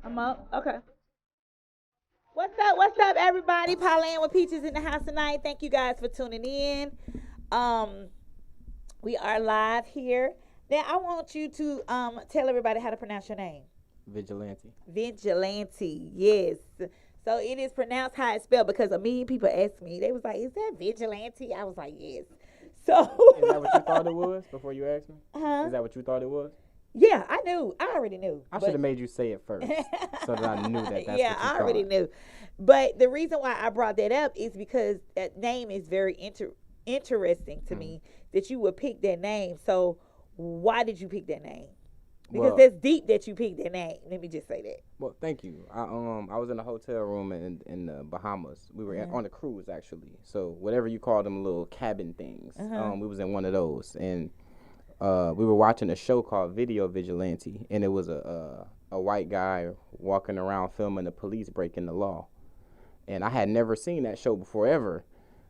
I'm up. Okay. What's up? What's up, everybody? Parlaying with Peaches in the house tonight. Thank you guys for tuning in. Um, we are live here. Now, I want you to tell everybody how to pronounce your name. Vigilante. Vigilante. Yes. So it is pronounced how it's spelled because a million people asked me. They was like, "Is that vigilante?" I was like, "Yes." So. Is that what you thought it was before you asked me? Huh? Is that what you thought it was? Yeah, I knew. I already knew. I should have made you say it first so that I knew that that's Yeah, what you I already thought. knew. But the reason why I brought that up is because that name is very interesting to me that you would pick that name. So why did you pick that name? Because that's deep that you picked that name. Let me just say that. Well, thank you. I was in a hotel room in the Bahamas. We were on a cruise actually. So whatever you call them little cabin things. We was in one of those and we were watching a show called Video Vigilante, and it was a white guy walking around filming the police breaking the law. And I had never seen that show before ever.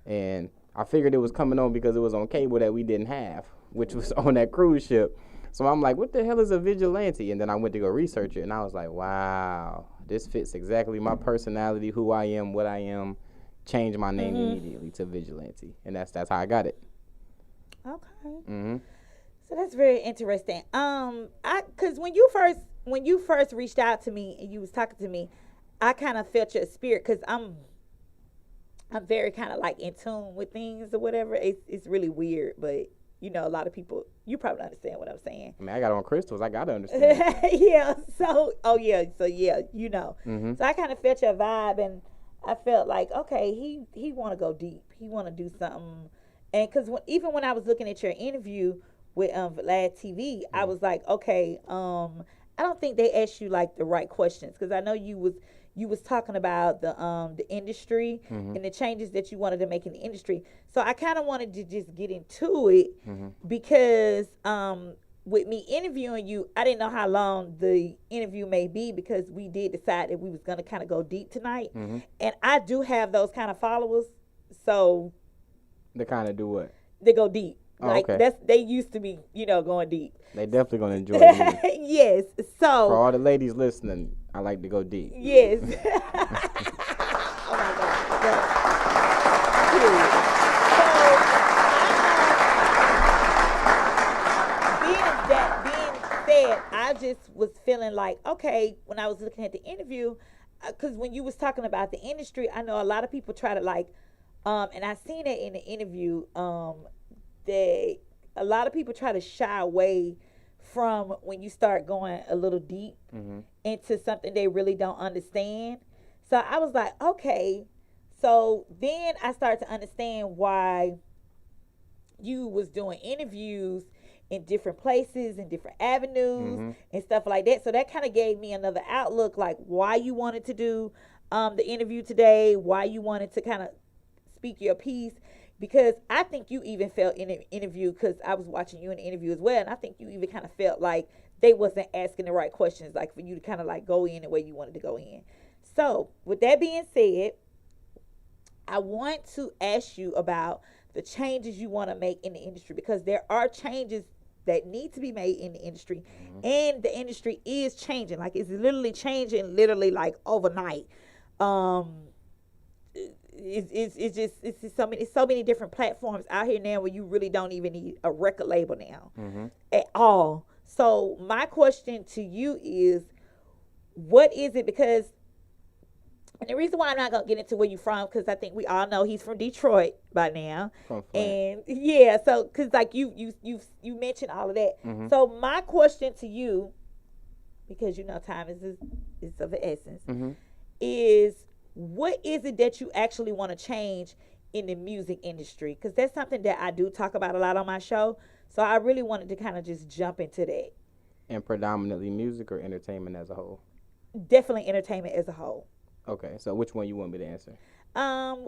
And I figured it was coming on because it was on cable that we didn't have, which was on that cruise ship. So I'm like, what the hell is a vigilante? And then I went to go research it, and I was like, wow, this fits exactly my personality, who I am, what I am. Changed my name immediately to Vigilante, and that's how I got it. Okay. So that's very interesting. Cause when you first reached out to me and you was talking to me, I kind of felt your spirit because I'm very kind of like in tune with things or whatever. It's really weird, but a lot of people you probably understand what I'm saying. I mean, I got on crystals. I gotta understand. Yeah. So yeah. So I kind of felt your vibe, and I felt like okay, he want to go deep. He want to do something, and because even when I was looking at your interview with Vlad TV, I was like, okay, I don't think they asked you like the right questions because I know you was talking about the industry and the changes that you wanted to make in the industry. So I kind of wanted to just get into it because with me interviewing you, I didn't know how long the interview may be because we did decide that we was going to kind of go deep tonight. And I do have those kind of followers. So They kind of do what? they go deep. Like okay. they used to be, going deep. They definitely gonna enjoy it. Yes. So for all the ladies listening, I like to go deep. Yes. Oh my God. Yes. Period. So being said, I just was feeling like, okay, when I was looking at the interview, because when you was talking about the industry, I know a lot of people try to like, and I seen it in the interview, that a lot of people try to shy away from when you start going a little deep into something they really don't understand. So I was like, okay. So then I started to understand why you was doing interviews in different places and different avenues and stuff like that. So that kind of gave me another outlook, like why you wanted to do the interview today, why you wanted to kind of speak your piece. Because I think you even felt in an interview, because I was watching you in the interview as well, and I think you even kind of felt like they wasn't asking the right questions, like for you to kind of like go in the way you wanted to go in. So with that being said, I want to ask you about the changes you want to make in the industry, because there are changes that need to be made in the industry, and the industry is changing. Like it's literally changing, literally like overnight. It's just so many different platforms out here now where you really don't even need a record label now at all. So my question to you is, what is it? Because, and the reason why I'm not gonna get into where you from, because I think we all know he's from Detroit by now, and yeah, so because like you mentioned all of that. So my question to you, because time is of the essence, is what is it that you actually want to change in the music industry? Because that's something that I do talk about a lot on my show. So I really wanted to kind of just jump into that. And predominantly music or entertainment as a whole? Definitely entertainment as a whole. Okay, so which one you want me to answer?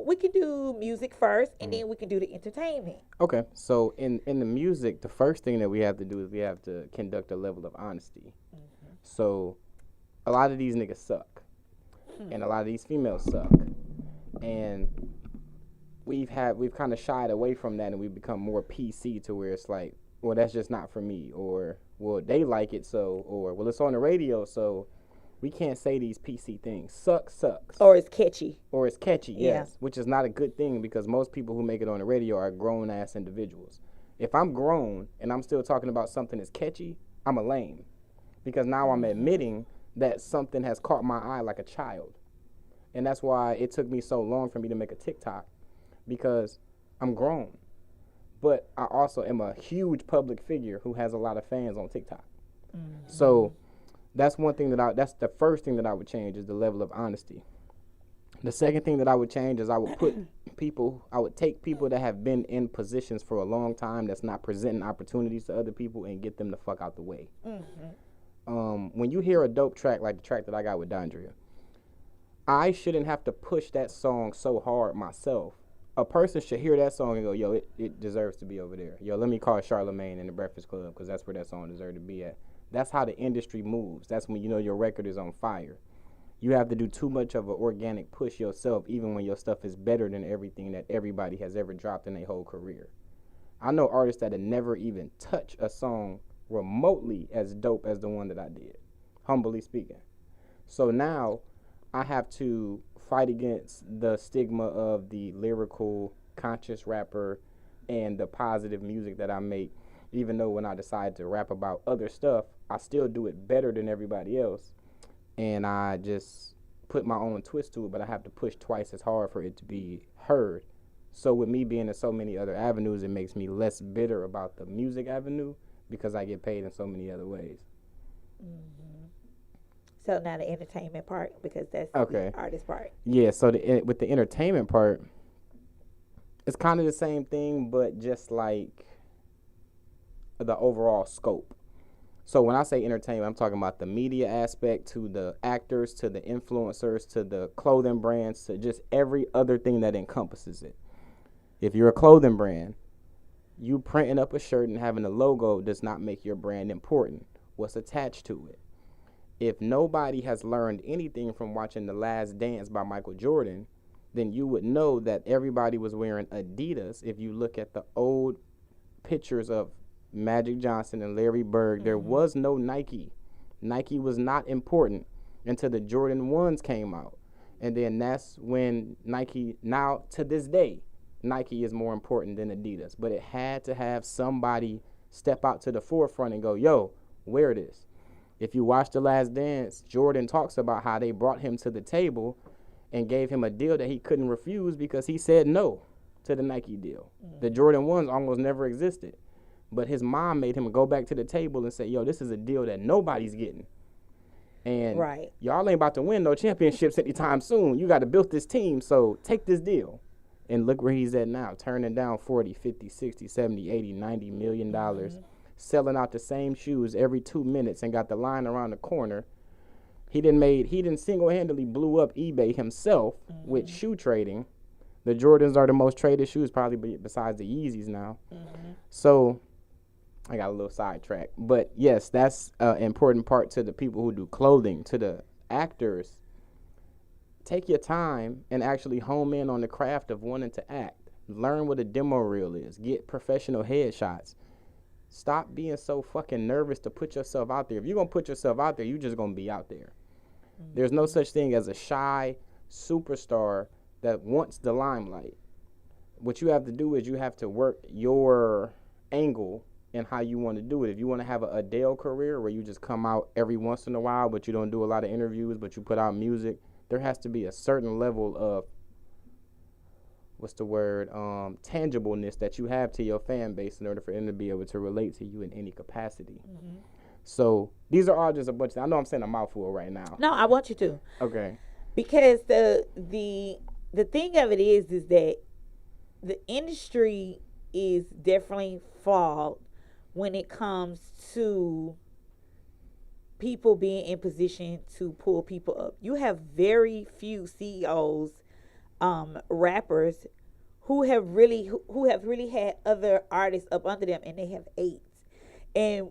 We can do music first, and then we can do the entertainment. Okay, so in the music, the first thing that we have to do is we have to conduct a level of honesty. So a lot of these niggas suck. And a lot of these females suck, and we've kind of shied away from that, and we've become more PC to where it's like, well, that's just not for me, or well, they like it, so, or well, it's on the radio, so we can't say these PC things. Sucks. Or it's catchy. Or it's catchy, Yeah. yes. Which is not a good thing because most people who make it on the radio are grown-ass individuals. If I'm grown and I'm still talking about something that's catchy, I'm a lame. Because now I'm admitting that something has caught my eye like a child. And that's why it took me so long for me to make a TikTok. Because I'm grown. But I also am a huge public figure who has a lot of fans on TikTok. Mm-hmm. So that's one thing that's the first thing that I would change is the level of honesty. The second thing that I would change is I would take people that have been in positions for a long time that's not presenting opportunities to other people and get them the fuck out the way. Mm-hmm. When you hear a dope track like the track that I got with Dondria, I shouldn't have to push that song so hard myself. A person should hear that song and go, yo, it deserves to be over there. Yo, let me call Charlamagne in the Breakfast Club because that's where that song deserves to be at. That's how the industry moves. That's when you know your record is on fire. You have to do too much of an organic push yourself, even when your stuff is better than everything that everybody has ever dropped in their whole career. I know artists that have never even touched a song remotely as dope as the one that I did, humbly speaking. So now I have to fight against the stigma of the lyrical, conscious rapper and the positive music that I make, even though when I decide to rap about other stuff, I still do it better than everybody else. And I just put my own twist to it, but I have to push twice as hard for it to be heard. So with me being in so many other avenues, it makes me less bitter about the music avenue because I get paid in so many other ways. Mm-hmm. So now the entertainment part, because that's okay. The artist part. Yeah, so with the entertainment part, it's kind of the same thing, but just like the overall scope. So when I say entertainment, I'm talking about the media aspect, to the actors, to the influencers, to the clothing brands, to just every other thing that encompasses it. If you're a clothing brand, you printing up a shirt and having a logo does not make your brand important. What's attached to it? If nobody has learned anything from watching The Last Dance by Michael Jordan, then you would know that everybody was wearing Adidas. If you look at the old pictures of Magic Johnson and Larry Bird, there was no Nike. Nike was not important until the Jordan 1s came out. And then that's when Nike, now to this day, Nike is more important than Adidas. But it had to have somebody step out to the forefront and go, yo, wear this. If you watch The Last Dance, Jordan talks about how they brought him to the table and gave him a deal that he couldn't refuse because he said no to the Nike deal. The Jordan 1s almost never existed. But his mom made him go back to the table and say, yo, this is a deal that nobody's getting. And y'all ain't about to win no championships anytime soon. You got to build this team, so take this deal. And look where he's at now, turning down 40, 50, 60, 70, 80, 90 million dollars, selling out the same shoes every 2 minutes and got the line around the corner. He didn't single-handedly blew up eBay himself with shoe trading. The Jordans are the most traded shoes probably besides the Yeezys now. So I got a little sidetracked. But, yes, that's an important part to the people who do clothing, to the actors. Take your time and actually home in on the craft of wanting to act. Learn what a demo reel is. Get professional headshots. Stop being so fucking nervous to put yourself out there. If you're going to put yourself out there, you're just going to be out there. There's no such thing as a shy superstar that wants the limelight. What you have to do is you have to work your angle and how you want to do it. If you want to have an Adele career where you just come out every once in a while, but you don't do a lot of interviews, but you put out music, there has to be a certain level of, tangibleness that you have to your fan base in order for them to be able to relate to you in any capacity. So these are all just a bunch of, I know I'm saying a mouthful right now. No, I want you to. Okay. Because the thing of it is that the industry is definitely flawed when it comes to people being in position to pull people up. You have very few CEOs, rappers who have really had other artists up under them, and they have 8. And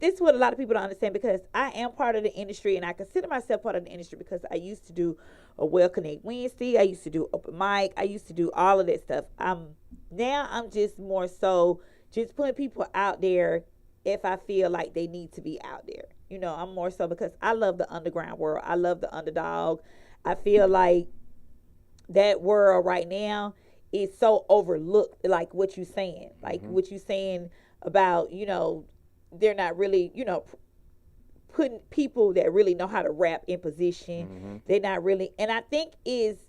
this is what a lot of people don't understand, because I am part of the industry and I consider myself part of the industry because I used to do a Well Connect Wednesday. I used to do open mic. I used to do all of that stuff. Now I'm just more so just putting people out there if I feel like they need to be out there. You know, I'm more so because I love the underground world. I love the underdog. I feel like that world right now is so overlooked, like what you saying. Like what you saying about, you know, they're not really, you know, putting people that really know how to rap in position. They're not really, and I think it's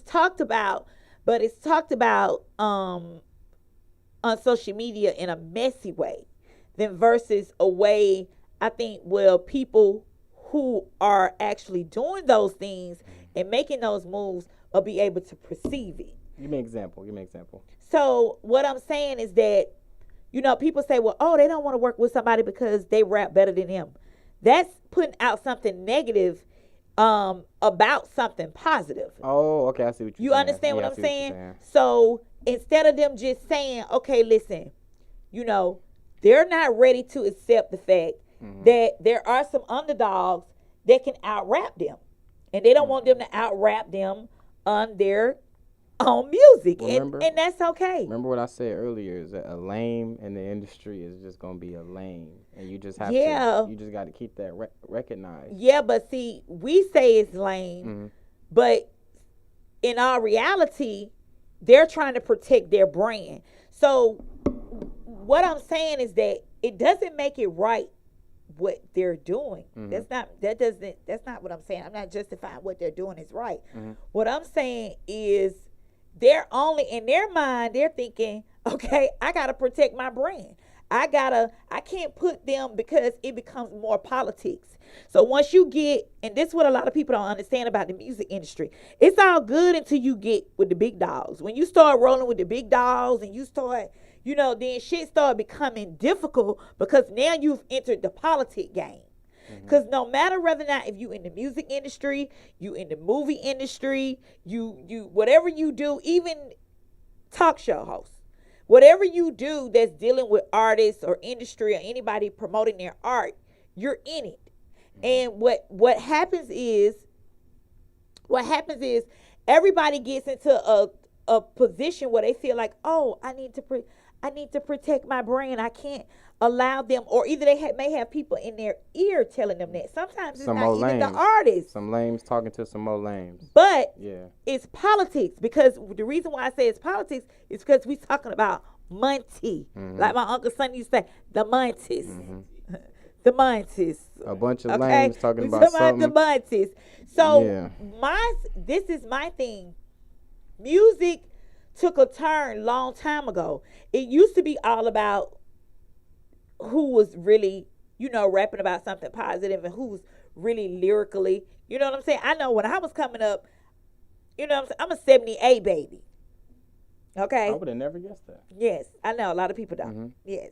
talked about, but it's talked about on social media in a messy way, than versus a way, I think, well, people who are actually doing those things and making those moves will be able to perceive it. Give me an example. Give me an example. So what I'm saying is that, you know, people say, well, oh, they don't want to work with somebody because they rap better than them. That's putting out something negative about something positive. Oh, okay, I see what you're saying. You understand what I'm saying? So instead of them just saying, okay, listen, you know, they're not ready to accept the fact that there are some underdogs that can out-rap them. And they don't want them to out-rap them on their own music. Well, and that's okay. Remember what I said earlier, is that a lame in the industry is just going to be a lame. And you just have to, you just got to keep that recognized. Yeah, but see, we say it's lame, but in all reality, they're trying to protect their brand. So what I'm saying is that it doesn't make it right what they're doing. That's not what I'm saying. I'm not justifying what they're doing is right. What I'm saying is they're only, in their mind, they're thinking, okay, I got to protect my brand. I can't put them, because it becomes more politics. So once you get, and this is what a lot of people don't understand about the music industry, it's all good until you get with the big dogs. When you start rolling with the big dogs and you start, you know, then shit start becoming difficult, because now you've entered the politic game. Because no matter whether or not, if you in the music industry, you in the movie industry, you whatever you do, even talk show hosts, whatever you do that's dealing with artists or industry or anybody promoting their art, you're in it. And what happens is everybody gets into a position where they feel like, oh, I need to protect my brand. I can't allow them, or either they may have people in their ear telling them that. Sometimes it's not even the artist. Some lames talking to some more lames. But it's politics, because the reason why I say it's politics is because we're talking about money. Like my Uncle Sonny used to say, the monkeys. The monkeys. A bunch of lames talking about something. The monkeys. So this is my thing. Music took a turn long time ago. It used to be all about who was really, you know, rapping about something positive and who was really lyrically, you know what I'm saying? I know when I was coming up, you know what I'm saying? I'm a 78 baby. Okay? I would have never guessed that. Yes, I know a lot of people don't. Yes.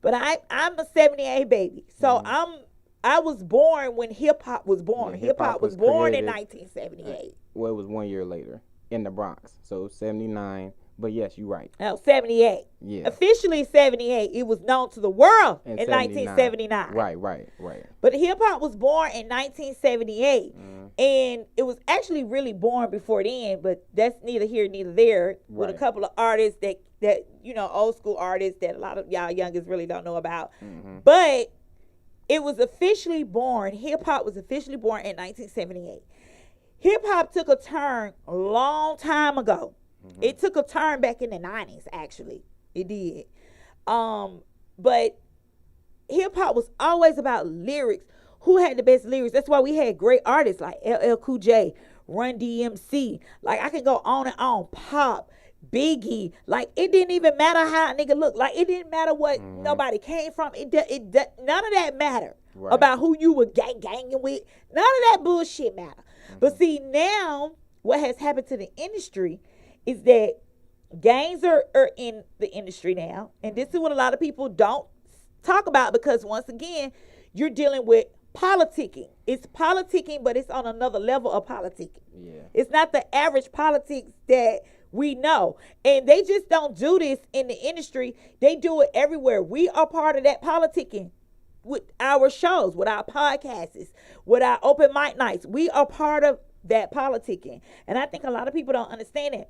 But I'm a 78 baby. So I was born when hip hop was born. Yeah, hip hop was born in 1978. Well, it was 1 year later in the Bronx. So 79. But yes, you're right. No, 78. Yeah. Officially 78. It was known to the world in 1979. Right. But hip hop was born in 1978. And it was actually really born before then, but that's neither here neither there. With a couple of artists that you know, old school artists that a lot of y'all youngest really don't know about. But it was officially born, hip hop was officially born in 1978. Hip hop took a turn a long time ago. It took a turn back in the 90s, actually. It did. But hip hop was always about lyrics. Who had the best lyrics? That's why we had great artists like LL Cool J, Run DMC. Like, I can go on and on. Pop, Biggie. Like, it didn't even matter how a nigga looked. Like, it didn't matter what nobody came from. None of that mattered about who you were ganging with. None of that bullshit mattered. But see, now what has happened to the industry is that gangs are in the industry now. And this is what a lot of people don't talk about, because once again, you're dealing with politicking. It's politicking, but it's on another level of politicking. Yeah. It's not the average politics that we know. And they just don't do this in the industry. They do it everywhere. We are part of that politicking with our shows, with our podcasts, with our open mic nights. We are part of that politicking. And I think a lot of people don't understand it.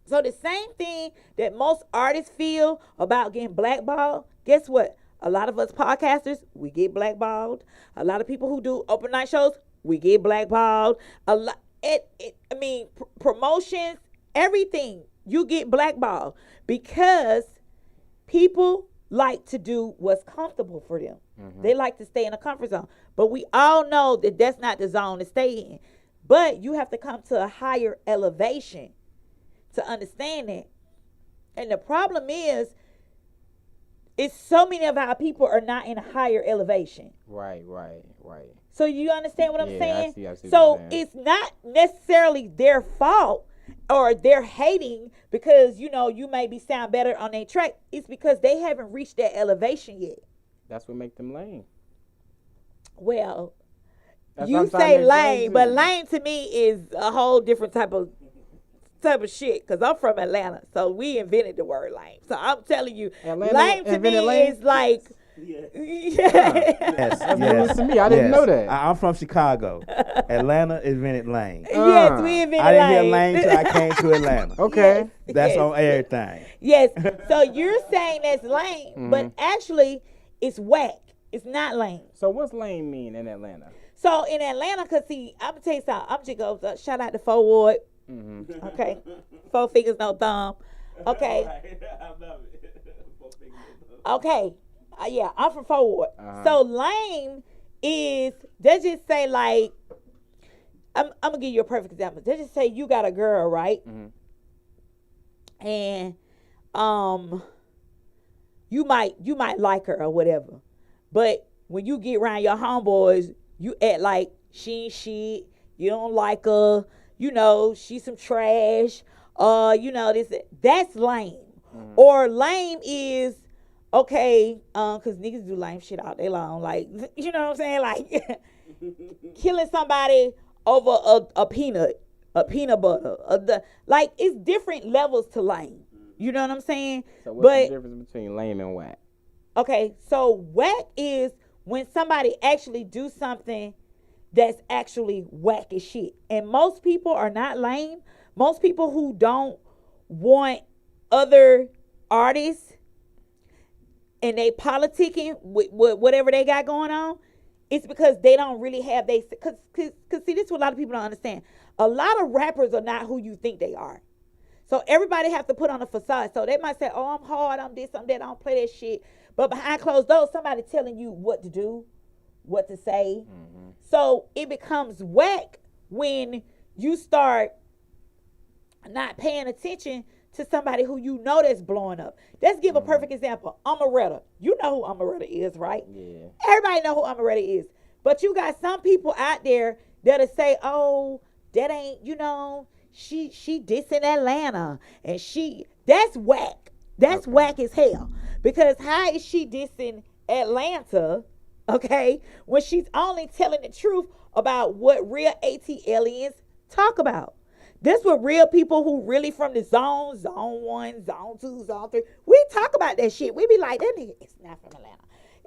So the same thing that most artists feel about getting blackballed, guess what? A lot of us podcasters, we get blackballed. A lot of people who do open night shows, we get blackballed. A lot, promotions, everything, you get blackballed because people like to do what's comfortable for them. They like to stay in a comfort zone. But we all know that that's not the zone to stay in. But you have to come to a higher elevation to understand that. And the problem is so many of our people are not in a higher elevation. Right. So you understand what I'm saying? I see So what you're saying. it's not necessarily their fault or they're hating because, you maybe sound better on their track. It's because they haven't reached that elevation yet. That's what make them lame. Well, That's you what I'm trying say to lame, explain but to you. lame to me is a whole different type of shit. Because I'm from Atlanta, so we invented the word lame. So I'm telling you, Atlanta lame to me invented lame? is like, Yes. Yes, That's yes. news to me. I didn't know that. I'm from Chicago. Atlanta invented lane. yes, we invented I didn't hear lame. lane till I came to Atlanta. Okay. That's yes. on everything. Yes. So you're saying that's lame, but actually it's whack. It's not lame. So what's lame mean in Atlanta? So in Atlanta, cause see, I'm gonna tell you something. I'm just gonna shout out to 4 Ward. Okay, 4 fingers no thumb. Okay, I love it. okay. Yeah, I'm from 4 Ward. So lame is they just say like I'm gonna give you a perfect example. They just say you got a girl, right? And you might like her or whatever. But when you get around your homeboys, you act like she ain't shit. You don't like her. She's some trash. This. That's lame. Or lame is, okay, because niggas do lame shit all day long. Like, you know what I'm saying? Like, killing somebody over a peanut butter. Like, it's different levels to lame. You know what I'm saying? So what's the difference between lame and whack? Okay, so whack is when somebody actually do something that's actually whack as shit. And most people are not lame. Most people who don't want other artists and they politicking with whatever they got going on, it's because they don't really have because see, this is what a lot of people don't understand. A lot of rappers are not who you think they are. So everybody have to put on a facade. So they might say, oh, I'm hard, I'm this, I'm that, I don't play that shit. But behind closed doors, somebody telling you what to do, what to say. So it becomes whack when you start not paying attention to somebody who you know that's blowing up. Let's give a perfect example. Amaretta. You know who Amaretta is, right? Yeah. Everybody know who Amaretta is. But you got some people out there that'll say, oh, that ain't, she dissing Atlanta. And that's whack. That's whack as hell. Because how is she dissing Atlanta, okay, when she's only telling the truth about what real AT aliens talk about? This what real people who really from the zone 1, zone 2, zone 3, we talk about that shit. We be like, that nigga is not from Atlanta.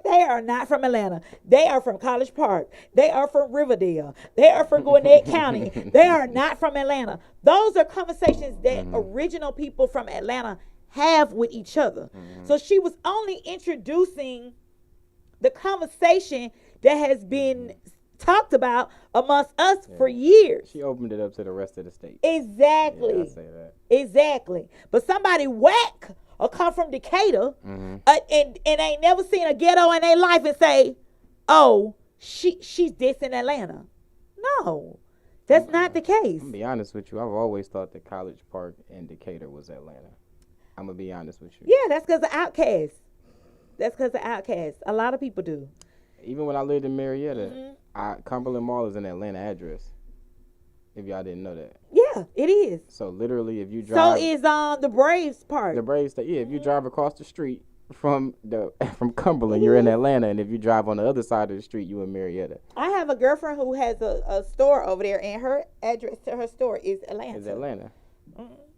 They are not from Atlanta. They are from College Park. They are from Riverdale. They are from Gwinnett County. They are not from Atlanta. Those are conversations that original people from Atlanta have with each other. So she was only introducing the conversation that has been talked about amongst us for years. She opened it up to the rest of the state. Exactly. Yeah, I say that. Exactly. But somebody whack or come from Decatur and ain't never seen a ghetto in their life and say, oh, she's dissing Atlanta. No, that's not the case. I'm gonna be honest with you. I've always thought that College Park and Decatur was Atlanta. I'm gonna be honest with you. Yeah, that's because of Outkast. A lot of people do. Even when I lived in Marietta, Cumberland Mall is an Atlanta address. If y'all didn't know that. Yeah, it is. So literally, if you drive, So is the Braves part. the Braves. Yeah, if you drive across the street from Cumberland, you're in Atlanta, and if you drive on the other side of the street, you in Marietta. I have a girlfriend who has a store over there, and her address to her store is Atlanta. It's Atlanta,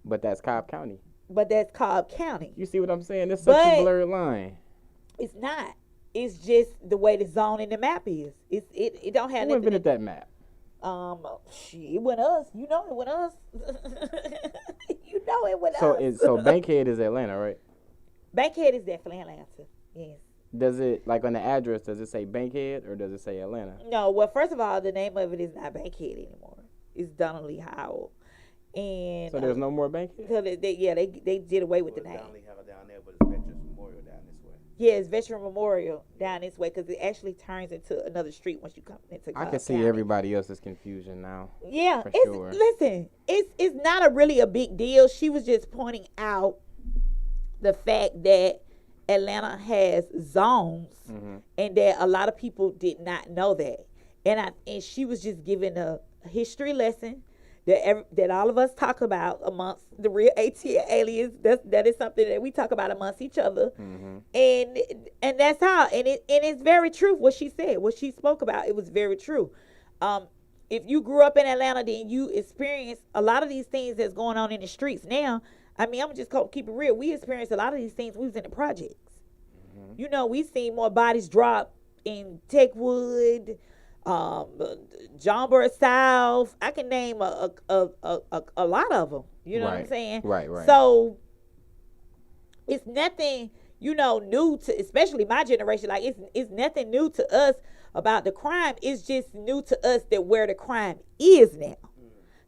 but that's Cobb County. But that's Cobb County. You see what I'm saying? It's such a blurred line. It's not. It's just the way the zone in the map is. It don't have Who nothing. invented that map? Shit, it went us. You know it went us. You know it with So us. so Bankhead is Atlanta, right? Bankhead is definitely Atlanta. Yes. Does it, like on the address, does it say Bankhead or does it say Atlanta? No, well, first of all, the name of it is not Bankhead anymore. It's Donnelly Howell. And So there's no more Bankhead? so they did away with the name. Donnelly Howell down there, but it's Veterans Memorial down this way. Yeah, it's Veteran Memorial down this way because it actually turns into another street once you come into I Cobb can see County. everybody else's confusion now. Yeah, for it's sure. listen, it's not really a big deal. She was just pointing out the fact that Atlanta has zones, and that a lot of people did not know that. And she was just giving a history lesson that all of us talk about amongst the real ATL aliens. That is something that we talk about amongst each other, and that's how. And it's very true what she said, what she spoke about. It was very true. If you grew up in Atlanta, then you experienced a lot of these things that's going on in the streets now. I mean, I'm just keep it real. We experienced a lot of these things. We was in the projects. You know, we seen more bodies drop in Techwood, John Burr South. I can name a lot of them. You know what I'm saying? Right. So it's nothing, new to, especially my generation. Like it's nothing new to us about the crime. It's just new to us that where the crime is now.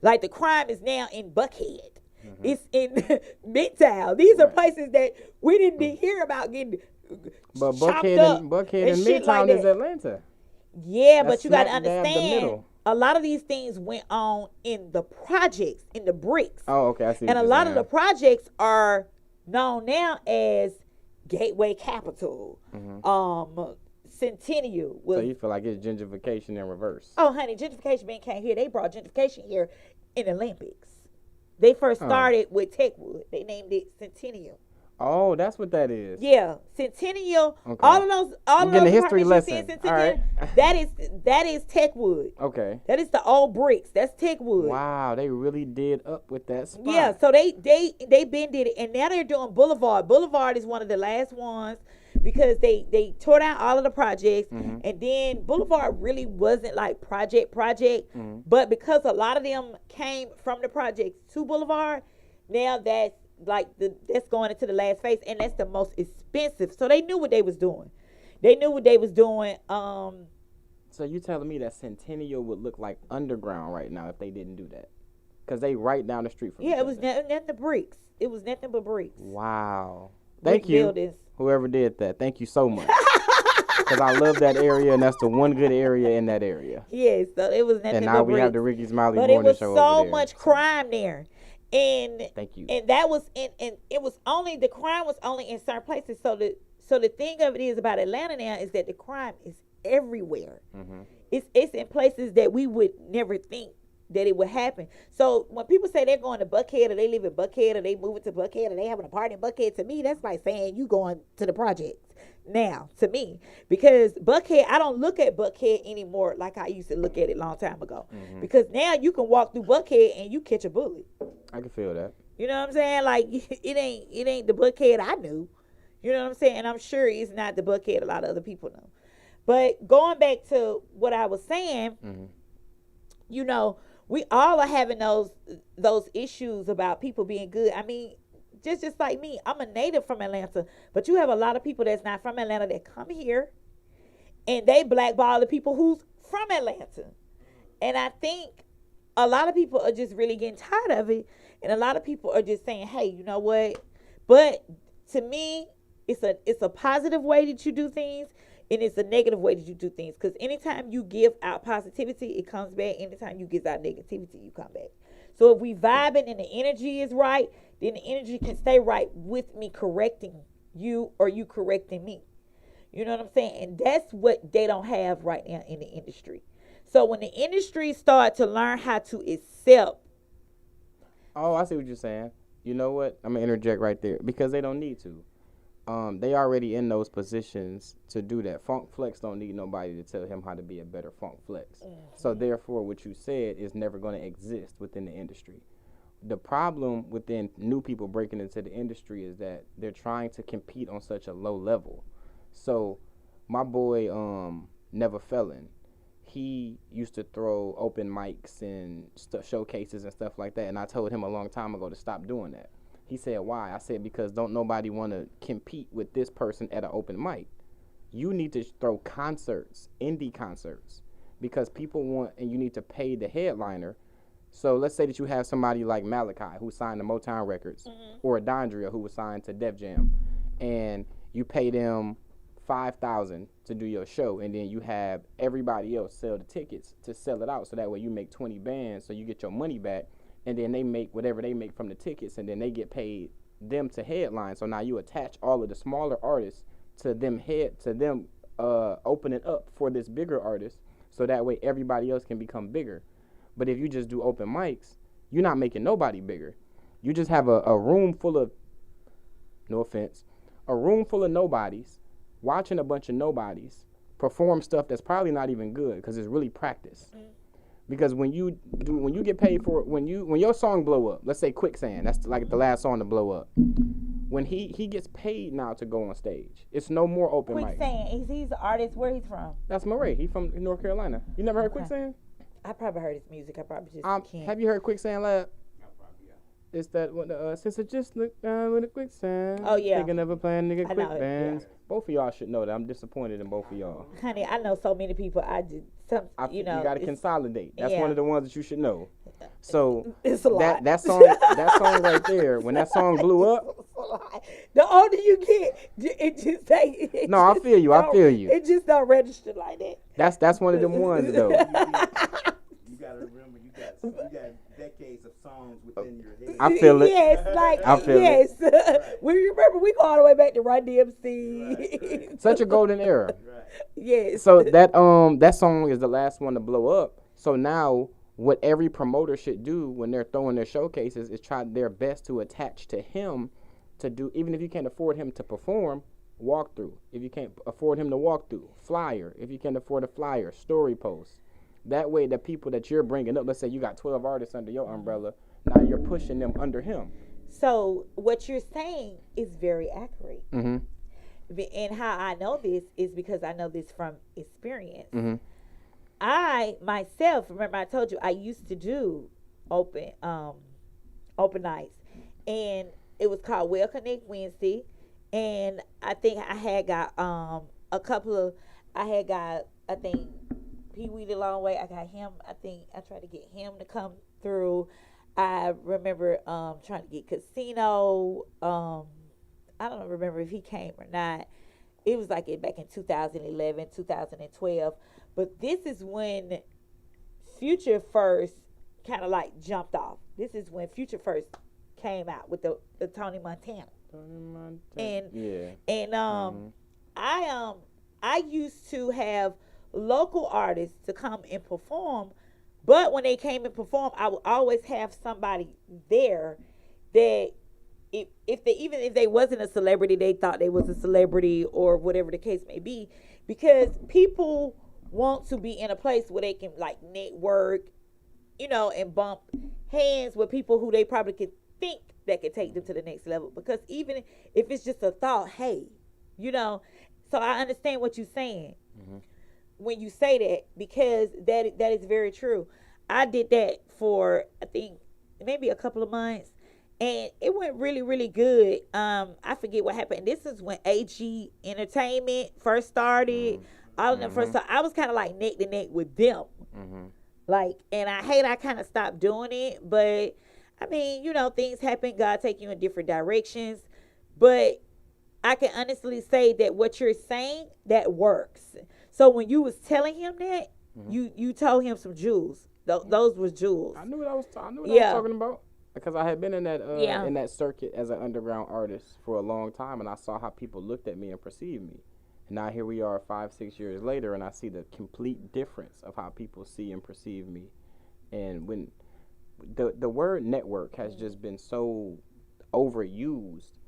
Like the crime is now in Buckhead. It's in Midtown. These are places that we didn't hear about getting But chopped Buckhead up and shit Midtown like is that. Atlanta. Yeah, That's but you got to smack dab the understand, middle. a lot of these things went on in the projects, in the bricks. Oh, okay, I see. And what a you're lot saying. of the projects are known now as Gateway Capital, Centennial. So you feel like it's gentrification in reverse? Oh, honey, gentrification came here. They brought gentrification here in the Olympics. They first started with Techwood. They named it Centennial. Oh, that's what that is. Yeah, Centennial. Okay. All of those getting a history apartments you see in lesson. Centennial, All right. that is Techwood. Okay. That is the old bricks. That's Techwood. Wow, they really did up with that spot. Yeah, so they been did it, and now they're doing Boulevard. Boulevard is one of the last ones because they tore down all of the projects, and then Boulevard really wasn't like project, but because a lot of them came from the projects to Boulevard, now that's like that's going into the last phase, and that's the most expensive. So they knew what they was doing. So you telling me that Centennial would look like underground right now if they didn't do that? Because they right down the street from each it was other. nothing but bricks. It was nothing but bricks. Wow. Brick Thank you, buildings. whoever did that. Thank you so much. Because I love that area, and that's the one good area in that area. Yes, so it was nothing And but now we bricks. have the Ricky Smiley But it Morning was Show so over there. much crime there. And Thank you. And that was and it was only the crime was only in certain places. So the thing of it is about Atlanta now is that the crime is everywhere. It's in places that we would never think that it would happen. So when people say they're going to Buckhead or they live in Buckhead or they moving to Buckhead or they have an apartment in Buckhead, to me that's like saying you going to the projects now, to me. Because Buckhead, I don't look at Buckhead anymore like I used to look at it a long time ago. Because now you can walk through Buckhead and you catch a bullet. I can feel that. You know what I'm saying? Like it ain't the Buckhead I knew. You know what I'm saying? And I'm sure it's not the Buckhead a lot of other people know. But going back to what I was saying, we all are having those issues about people being good. I mean, just like me, I'm a native from Atlanta, but you have a lot of people that's not from Atlanta that come here, and they blackball the people who's from Atlanta. And I think a lot of people are just really getting tired of it, and a lot of people are just saying, hey, you know what? But to me, it's a positive way that you do things, and it's a negative way that you do things. Because anytime you give out positivity, it comes back. Anytime you give out negativity, you come back. So if we vibing and the energy is right, then the energy can stay right with me correcting you or you correcting me. You know what I'm saying? And that's what they don't have right now in the industry. So when the industry start to learn how to accept. Oh, I see what you're saying. You know what? I'm going to interject right there because they don't need to. They already in those positions to do that. Funk Flex don't need nobody to tell him how to be a better Funk Flex. So therefore, what you said is never going to exist within the industry. The problem within new people breaking into the industry is that they're trying to compete on such a low level. So my boy, Never Felon, he used to throw open mics and showcases and stuff like that. And I told him a long time ago to stop doing that. He said, why? I said, because don't nobody want to compete with this person at an open mic. You need to throw concerts, indie concerts, because people want, and you need to pay the headliner. So let's say that you have somebody like Malachi who signed to Motown Records, or Dondria who was signed to Def Jam, and you pay them $5,000 to do your show, and then you have everybody else sell the tickets to sell it out, so that way you make 20 bands, so you get your money back, and then they make whatever they make from the tickets, and then they get paid them to headline. So now you attach all of the smaller artists to them opening up for this bigger artist, so that way everybody else can become bigger. But if you just do open mics, you're not making nobody bigger. You just have a room full of, no offense, a room full of nobodies watching a bunch of nobodies perform stuff that's probably not even good because it's really practice. Because when you get paid for it, when your song blow up, let's say Quicksand, that's like the last song to blow up. When he gets paid now to go on stage, it's no more open mic. Quicksand, he's the artist. Where he's from? That's Murray. He's from North Carolina. You never heard Quicksand? I probably heard his music. I probably just can't. Have you heard Quicksand Lab? It's that one. Since I just looked down with a quicksand. Oh yeah. Thinking of a plan to get quick know, bands. yeah. Both of y'all should know that. I'm disappointed in both of y'all. Honey, I know so many people. You got to consolidate. That's yeah. one of the ones that you should know. So it's a lot. that song right there, when that song blew up. The older you get, it just take. No, I feel you. It just don't register like that. That's one of them ones though. You gotta remember, you got decades of songs within your head. I feel it. Yes, like I feel yes. it. We remember we go all the way back to Run DMC. Right. Such a golden era. Right. Yes. So that song is the last one to blow up. So now what every promoter should do when they're throwing their showcases is try their best to attach to him to do, even if you can't afford him to perform, walk through. If you can't afford him to walk through, flyer. If you can't afford a flyer, story post. That way the people that you're bringing up, let's say you got 12 artists under your umbrella, now you're pushing them under him. So what you're saying is very accurate. Mm-hmm. And how I know this is because I know this from experience. Mm-hmm. I myself, remember I told you I used to do open nights, and it was called Well Connect Wednesday, and I think I had got I think Pee Wee the Long Way. I got him. I think I tried to get him to come through. I remember trying to get Casino. I don't remember if he came or not. It was like back in 2011, 2012. But this is when Future first kind of like jumped off. This is when Future first came out with the Tony Montana. I used to have local artists to come and perform, but when they came and perform, I would always have somebody there that if they wasn't a celebrity, they thought they was a celebrity or whatever the case may be, because people want to be in a place where they can like network, and bump hands with people who they probably could think that could take them to the next level. Because even if it's just a thought, hey, so I understand what you're saying when you say that, because that is very true. I did that for, I think, maybe a couple of months, and it went really, really good. I forget what happened. This is when AG Entertainment first started. All of them first started. I was kind of like neck to neck with them. And I kind of stopped doing it, but I mean, things happen. God take you in different directions, but I can honestly say that what you're saying, that works. So when you was telling him that, you told him some jewels. Those was jewels. I knew what I was talking about, because I had been in that in that circuit as an underground artist for a long time, and I saw how people looked at me and perceived me. And now here we are 5-6 years later, and I see the complete difference of how people see and perceive me. And when the word network has just been so overused,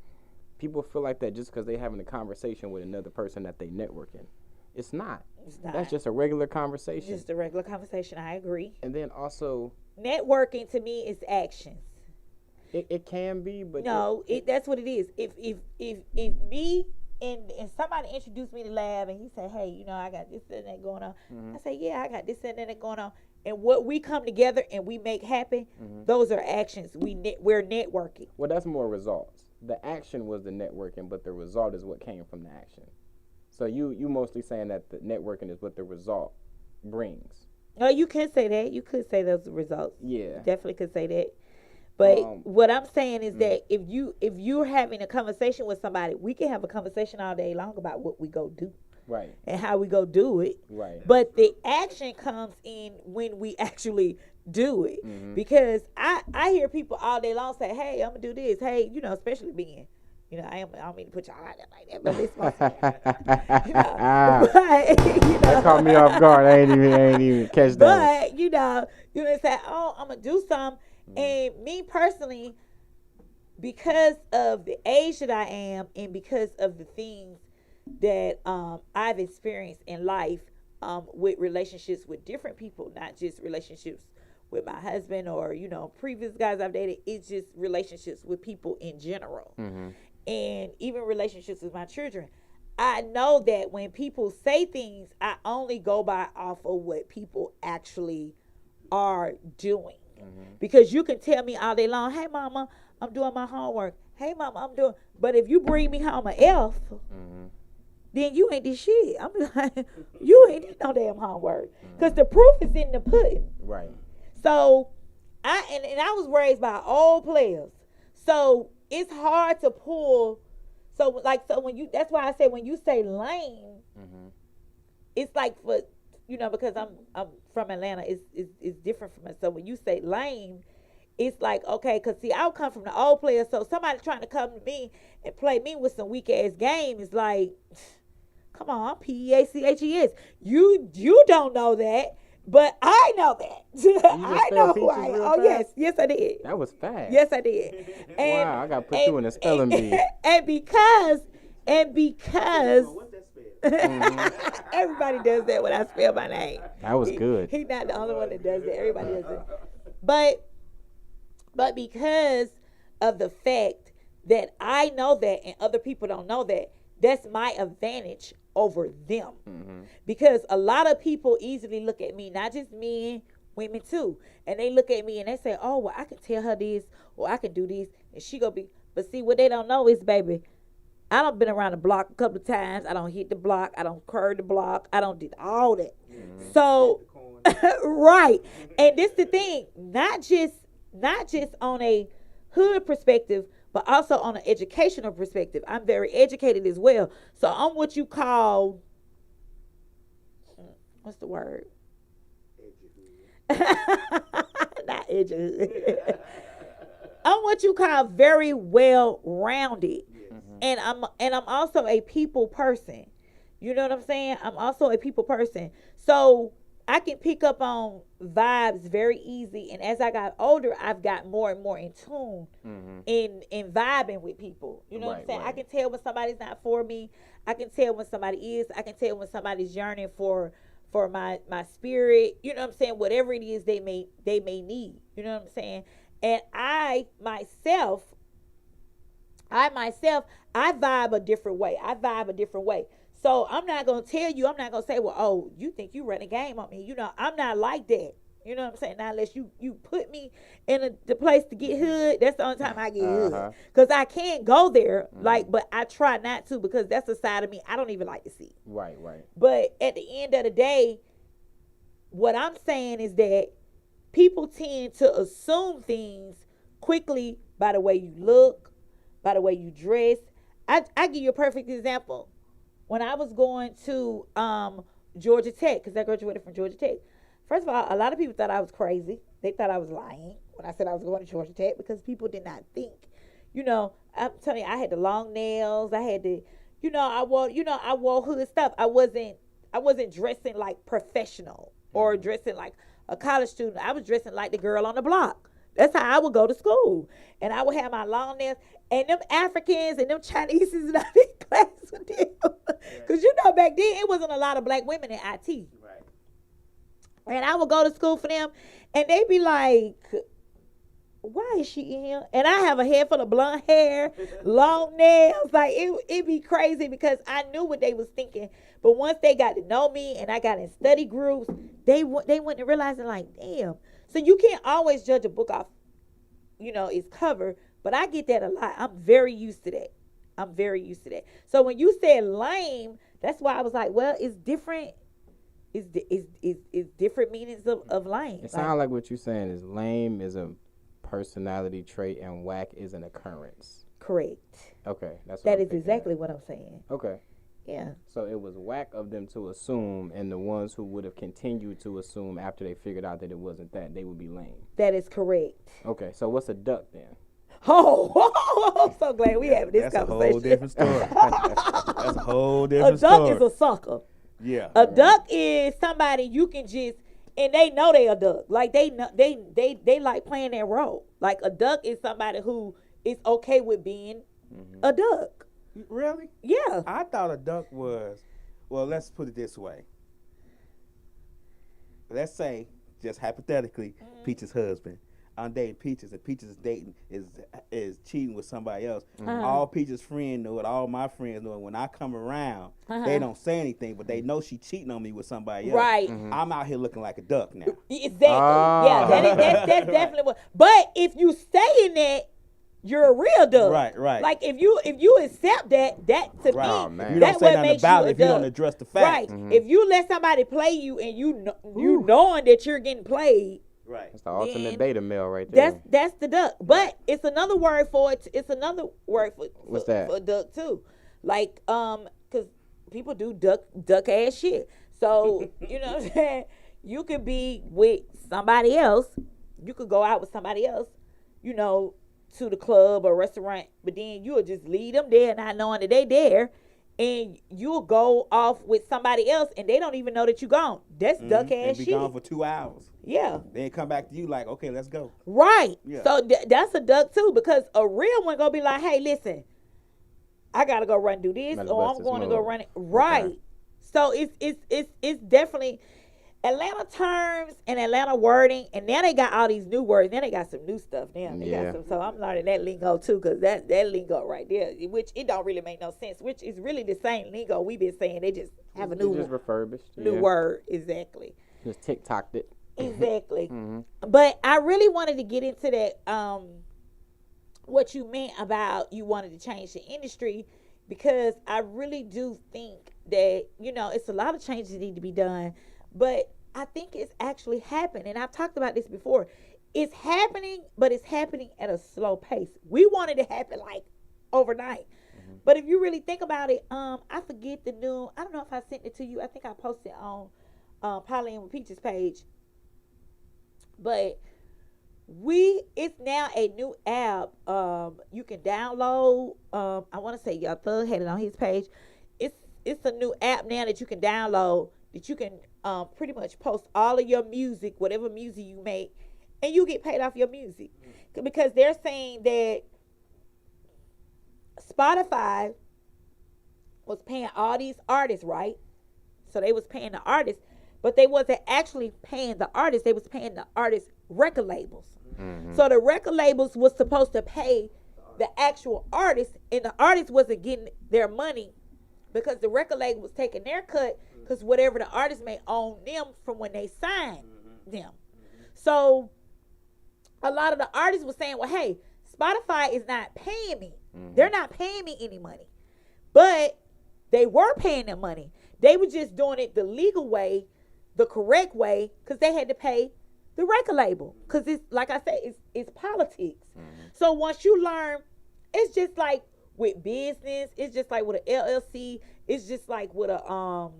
people feel like that just because they having a conversation with another person that they networking. It's not. That's just a regular conversation. Just a regular conversation. I agree. And then also, networking to me is actions. It can be, but no, that's what it is. If me and somebody introduced me to Lab, and he said, hey, you know, I got this and that going on. I said, yeah, I got this and that going on. And what we come together and we make happen, those are actions. We're networking. Well, that's more results. The action was the networking, but the result is what came from the action. So you mostly saying that the networking is what the result brings. Oh, you can say that. You could say those results. Yeah. You definitely could say that. But what I'm saying is that if you're having a conversation with somebody, we can have a conversation all day long about what we go do. Right. And how we go do it. Right. But the action comes in when we actually do it. Because I hear people all day long say, hey, I'm going to do this. Hey, you know, especially being, you know, I don't mean to put y'all out there like that, but it's my you know, but, you know. That caught me off guard. I ain't even catch that. But, you know, say, oh, I'm going to do something. And me personally, because of the age that I am and because of the things that I've experienced in life with relationships with different people, not just relationships with my husband or, you know, previous guys I've dated, it's just relationships with people in general. And even relationships with my children. I know that when people say things, I only go by off of what people actually are doing. Because you can tell me all day long, hey, mama, I'm doing my homework. Hey, mama, I'm doing. But if you bring me home an F, then you ain't this shit. I'm like, you ain't did no damn homework. Because the proof is in the pudding. Right. So, I was raised by old players. So, it's hard to pull. So when you, that's why I say when you say lame, it's like for, you know, because I'm from Atlanta, it's different from us. So when you say lame, it's like, okay, because see, I come from the old players, so somebody trying to come to me and play me with some weak ass game is like, come on, I'm PEACHES. You don't know that, but I know that. I know who I am. Oh yes, I did. That was fast. Yes, I did. And, wow, I got to put you in a spelling bee. And because. Everybody does that when I spell my name. That was good. He's not the only one that does that. Everybody does it. But because of the fact that I know that and other people don't know that, that's my advantage over them. Because a lot of people easily look at me, not just men, women too. And they look at me and they say, oh, well, I can tell her this or I can do this. And she gonna be, but see, what they don't know is, baby, I done been around the block a couple of times. I don't hit the block. I don't curve the block. I don't did all that. So, right. And this the thing, not just on a hood perspective, but also on an educational perspective. I'm very educated as well. So I'm what you call, what's the word? Not educated. I'm what you call very well-rounded. And I'm also a people person. You know what I'm saying? I'm also a people person. So I can pick up on vibes very easy. And as I got older, I've got more and more in tune in vibing with people. You know what I'm saying? Right. I can tell when somebody's not for me. I can tell when somebody is. I can tell when somebody's yearning for my spirit. You know what I'm saying? Whatever it is they may need. You know what I'm saying? And I myself, I vibe a different way. So I'm not going to tell you, I'm not going to say, well, oh, you think you run a game on me. You know, I'm not like that. You know what I'm saying? Now, unless you put me in the place to get hood, that's the only time I get hood. Because I can't go there, but I try not to because that's a side of me I don't even like to see. Right. But at the end of the day, what I'm saying is that people tend to assume things quickly by the way you look, by the way you dress. I give you a perfect example. When I was going to Georgia Tech, because I graduated from Georgia Tech, first of all, a lot of people thought I was crazy. They thought I was lying when I said I was going to Georgia Tech because people did not think. You know, I'm telling you, I had the long nails. I had the, I wore hood stuff. I wasn't dressing like professional or dressing like a college student. I was dressing like the girl on the block. That's how I would go to school. And I would have my long nails. And them Africans and them Chinese and I be in class with them. Because, back then, it wasn't a lot of black women in IT. Right. And I would go to school for them. And they'd be like, why is she in here? And I have a head full of blonde hair, long nails. Like it be crazy because I knew what they was thinking. But once they got to know me and I got in study groups, they went to realizing like, damn. So you can't always judge a book off, its cover. But I get that a lot. I'm very used to that. So when you said lame, that's why I was like, well, it's different. It's different meanings of lame. It sounds like what you're saying is lame is a personality trait and whack is an occurrence. Correct. Okay, that's that is exactly what I'm saying. Okay. Yeah. So it was whack of them to assume, and the ones who would have continued to assume after they figured out that it wasn't that, they would be lame. That is correct. Okay, so what's a duck then? Oh, I'm so glad we having this conversation. That's a whole different story. That's a whole different story. A duck story. is a sucker. Yeah. A duck is somebody you can just, and they know they a duck. Like they like playing that role. Like a duck is somebody who is okay with being a duck. Really? Yeah. I thought a duck was, well, let's put it this way. Let's say, just hypothetically, Peach's husband. I'm dating Peaches, and Peaches is dating is cheating with somebody else. All Peaches' friends know it. All my friends know it. When I come around, they don't say anything, but they know she cheating on me with somebody else. Right. I'm out here looking like a duck now. Exactly. Yeah. That's definitely what. But if you stay in that, you're a real duck. Right. Like if you accept that to me, man. You that's don't say what nothing makes about you it a if you duck. don't address the fact. Right. If you let somebody play you and you knowing that you're getting played. Right. That's the ultimate beta male right there. That's the duck. But it's another word for it. It's another word for What's that? For duck too. Like because people do duck ass shit. So you know what I'm saying. You could be with somebody else. You could go out with somebody else. To the club or restaurant, but then you'll just leave them there not knowing that they there, and you'll go off with somebody else and they don't even know that you gone. That's duck ass shit. Be gone for 2 hours. Yeah. Then come back to you like, okay, let's go. Right. Yeah. So that's a duck too, because a real one gonna be like, hey, listen, I gotta go run do this, or I'm going to go run it. Right. Okay. So it's definitely Atlanta terms and Atlanta wording, and now they got all these new words. Now they got some new stuff now. They got some, so I'm learning that lingo too, because that lingo right there, which it don't really make no sense, which is really the same lingo we've been saying. They just have a new, just refurbished. New word. Exactly. Just TikToked it. Exactly. But I really wanted to get into that, what you meant about you wanted to change the industry, because I really do think that, it's a lot of changes that need to be done. But I think it's actually happening. And I've talked about this before. It's happening, but it's happening at a slow pace. We want it to happen like overnight. But if you really think about it, I forget the new, I don't know if I sent it to you. I think I posted on Parlaying with Peaches page. But it's now a new app you can download. I want to say Young Thug had it on his page. It's a new app now that you can download, that you can pretty much post all of your music, whatever music you make, and you get paid off your music. Because they're saying that Spotify was paying all these artists, right? So they was paying the artists, but they wasn't actually paying the artists. They was paying the artists' record labels. So the record labels was supposed to pay the actual artists, and the artists wasn't getting their money because the record label was taking their cut, because whatever the artist may own them from when they signed them. So a lot of the artists were saying, well, hey, Spotify is not paying me. They're not paying me any money. But they were paying them money. They were just doing it the legal way, the correct way, because they had to pay the record label. Because it's, like I said, it's politics. So once you learn, it's just like with business, it's just like with an LLC, it's just like with a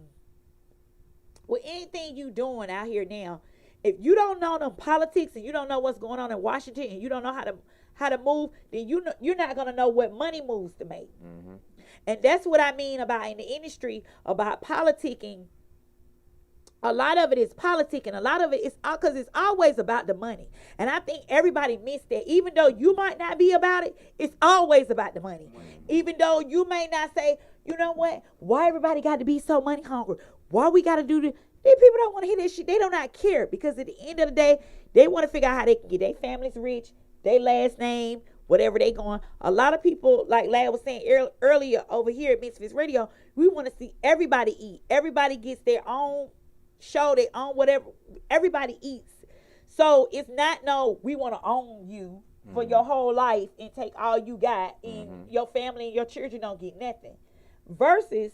with anything you doing out here now, if you don't know them politics and you don't know what's going on in Washington and you don't know how to move, then you're not gonna know what money moves to make. And that's what I mean about in the industry, about politicking. A lot of it is politicking. A lot of it is because it's always about the money. And I think everybody missed that. Even though you might not be about it, it's always about the money. Even though you may not say, you know what, why everybody got to be so money hungry? Why we got to do this? These people don't want to hear this shit. They do not care, because at the end of the day, they want to figure out how they can get their families rich, their last name, whatever they going. A lot of people, like Lad was saying earlier over here at Misfits Radio, we want to see everybody eat. Everybody gets their own show, their own whatever. Everybody eats. So it's not we want to own you for your whole life and take all you got, and your family and your children don't get nothing. Versus,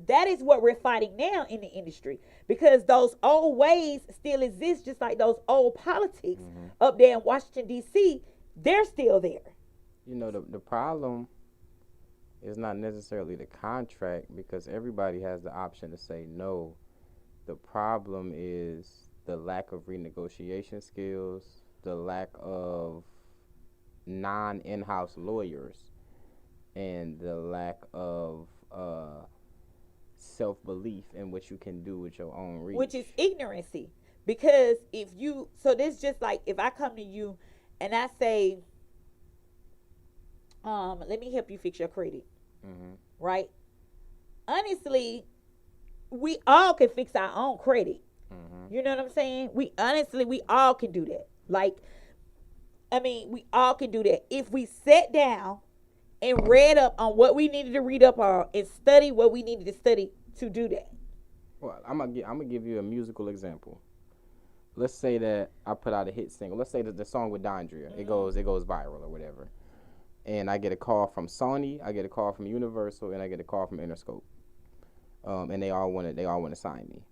that is what we're fighting now in the industry, because those old ways still exist, just like those old politics up there in Washington, D.C., they're still there. You know, the problem is not necessarily the contract, because everybody has the option to say no. The problem is the lack of renegotiation skills, the lack of non-in-house lawyers, and the lack of self-belief in what you can do with your own reach. Which is ignorancy. Because so this just like if I come to you and I say, let me help you fix your credit. Right? Honestly, we all can fix our own credit. You know what I'm saying? We all can do that. Like, I mean, we all can do that. If we sat down and read up on what we needed to read up on and study what we needed to study to do that. Well, I'm gonna give you a musical example. Let's say that I put out a hit single. Let's say that the song with Dondria, it goes viral or whatever. And I get a call from Sony, I get a call from Universal, and I get a call from Interscope. And they all want to sign me.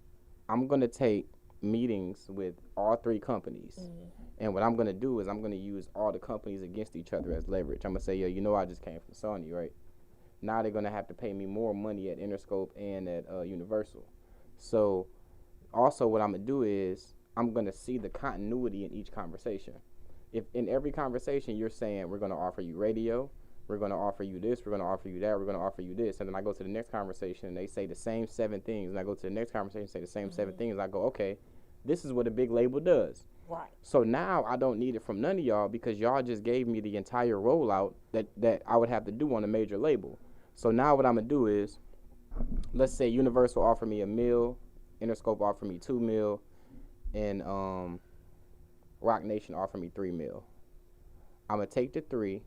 I'm gonna take meetings with all three companies. And what I'm going to do is I'm going to use all the companies against each other as leverage. I'm going to say, yo, you know I just came from Sony, right? Now they're going to have to pay me more money at Interscope and at Universal. So also what I'm going to do is I'm going to see the continuity in each conversation. If in every conversation you're saying we're going to offer you radio, we're going to offer you this, we're going to offer you that, we're going to offer you this, and then I go to the next conversation and they say the same 7 things, and I go to the next conversation and say the same 7 things, and I go, okay, this is what a big label does. Right. So now I don't need it from none of y'all, because y'all just gave me the entire rollout that I would have to do on a major label. So now what I'm going to do is, let's say Universal offer me $1 million, Interscope offer me $2 million, and Rock Nation offer me $3 million. I'm going to take the 3,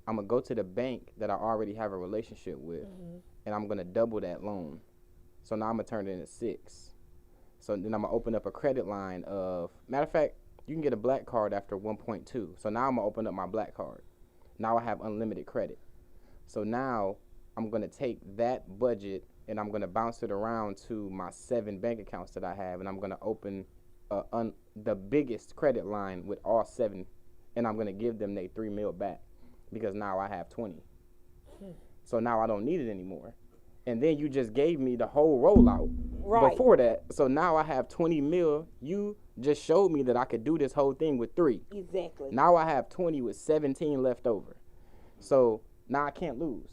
I'm going to go to the bank that I already have a relationship with, and I'm going to double that loan. So now I'm going to turn it into 6. So then I'm going to open up a credit line of, matter of fact, you can get a black card after 1.2. So now I'm going to open up my black card. Now I have unlimited credit. So now I'm going to take that budget and I'm going to bounce it around to my 7 bank accounts that I have, and I'm going to open the biggest credit line with all 7, and I'm going to give them their $3 million back, because now I have 20. So now I don't need it anymore. And then you just gave me the whole rollout before that. So now I have 20 mil. You just showed me that I could do this whole thing with 3. Exactly. Now I have 20 with 17 left over. So now I can't lose.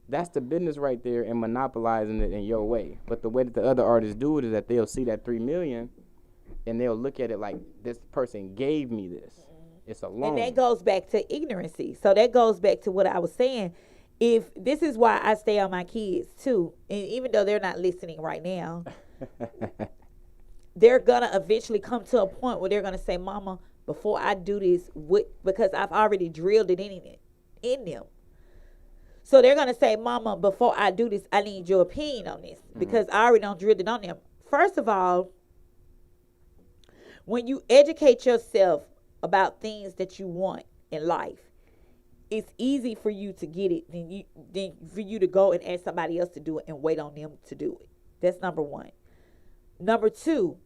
That's the business right there, and monopolizing it in your way. But the way that the other artists do it is that they'll see that 3 million and they'll look at it like, this person gave me this. It's a loan. And that goes back to ignorancy. So that goes back to what I was saying. If this is why I stay on my kids too, and even though they're not listening right now, they're gonna eventually come to a point where they're gonna say, "Mama, before I do this, because I've already drilled it in them." So they're gonna say, "Mama, before I do this, I need your opinion on this," because I already done drilled it on them. First of all, when you educate yourself about things that you want in life, it's easy for you to get it than for you to go and ask somebody else to do it and wait on them to do it. That's number 1. Number 2,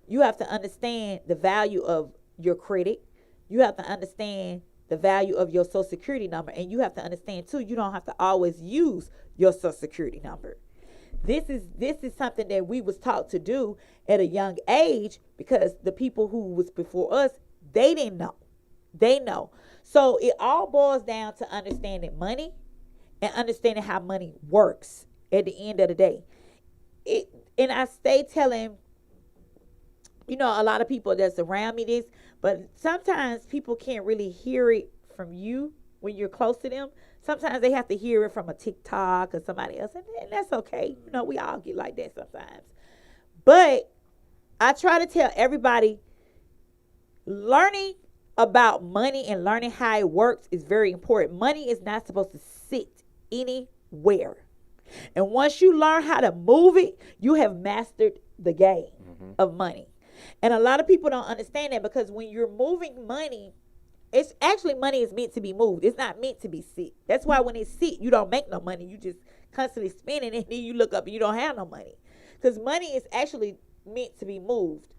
you have to understand the value of your credit. You have to understand the value of your Social Security number. And you have to understand, too, you don't have to always use your Social Security number. This is something that we was taught to do at a young age, because the people who was before us, they didn't know. They know. So it all boils down to understanding money and understanding how money works at the end of the day. And I stay telling, a lot of people that's around me this, but sometimes people can't really hear it from you when you're close to them. Sometimes they have to hear it from a TikTok or somebody else, and that's okay. We all get like that sometimes. But I try to tell everybody, learning about money and learning how it works is very important. Money is not supposed to sit anywhere. And once you learn how to move it, you have mastered the game of money. And a lot of people don't understand that, because when you're moving money, it's actually, money is meant to be moved. It's not meant to be sit. That's why when it's sit, you don't make no money. You just constantly spending it, and then you look up and you don't have no money. Because money is actually meant to be moved.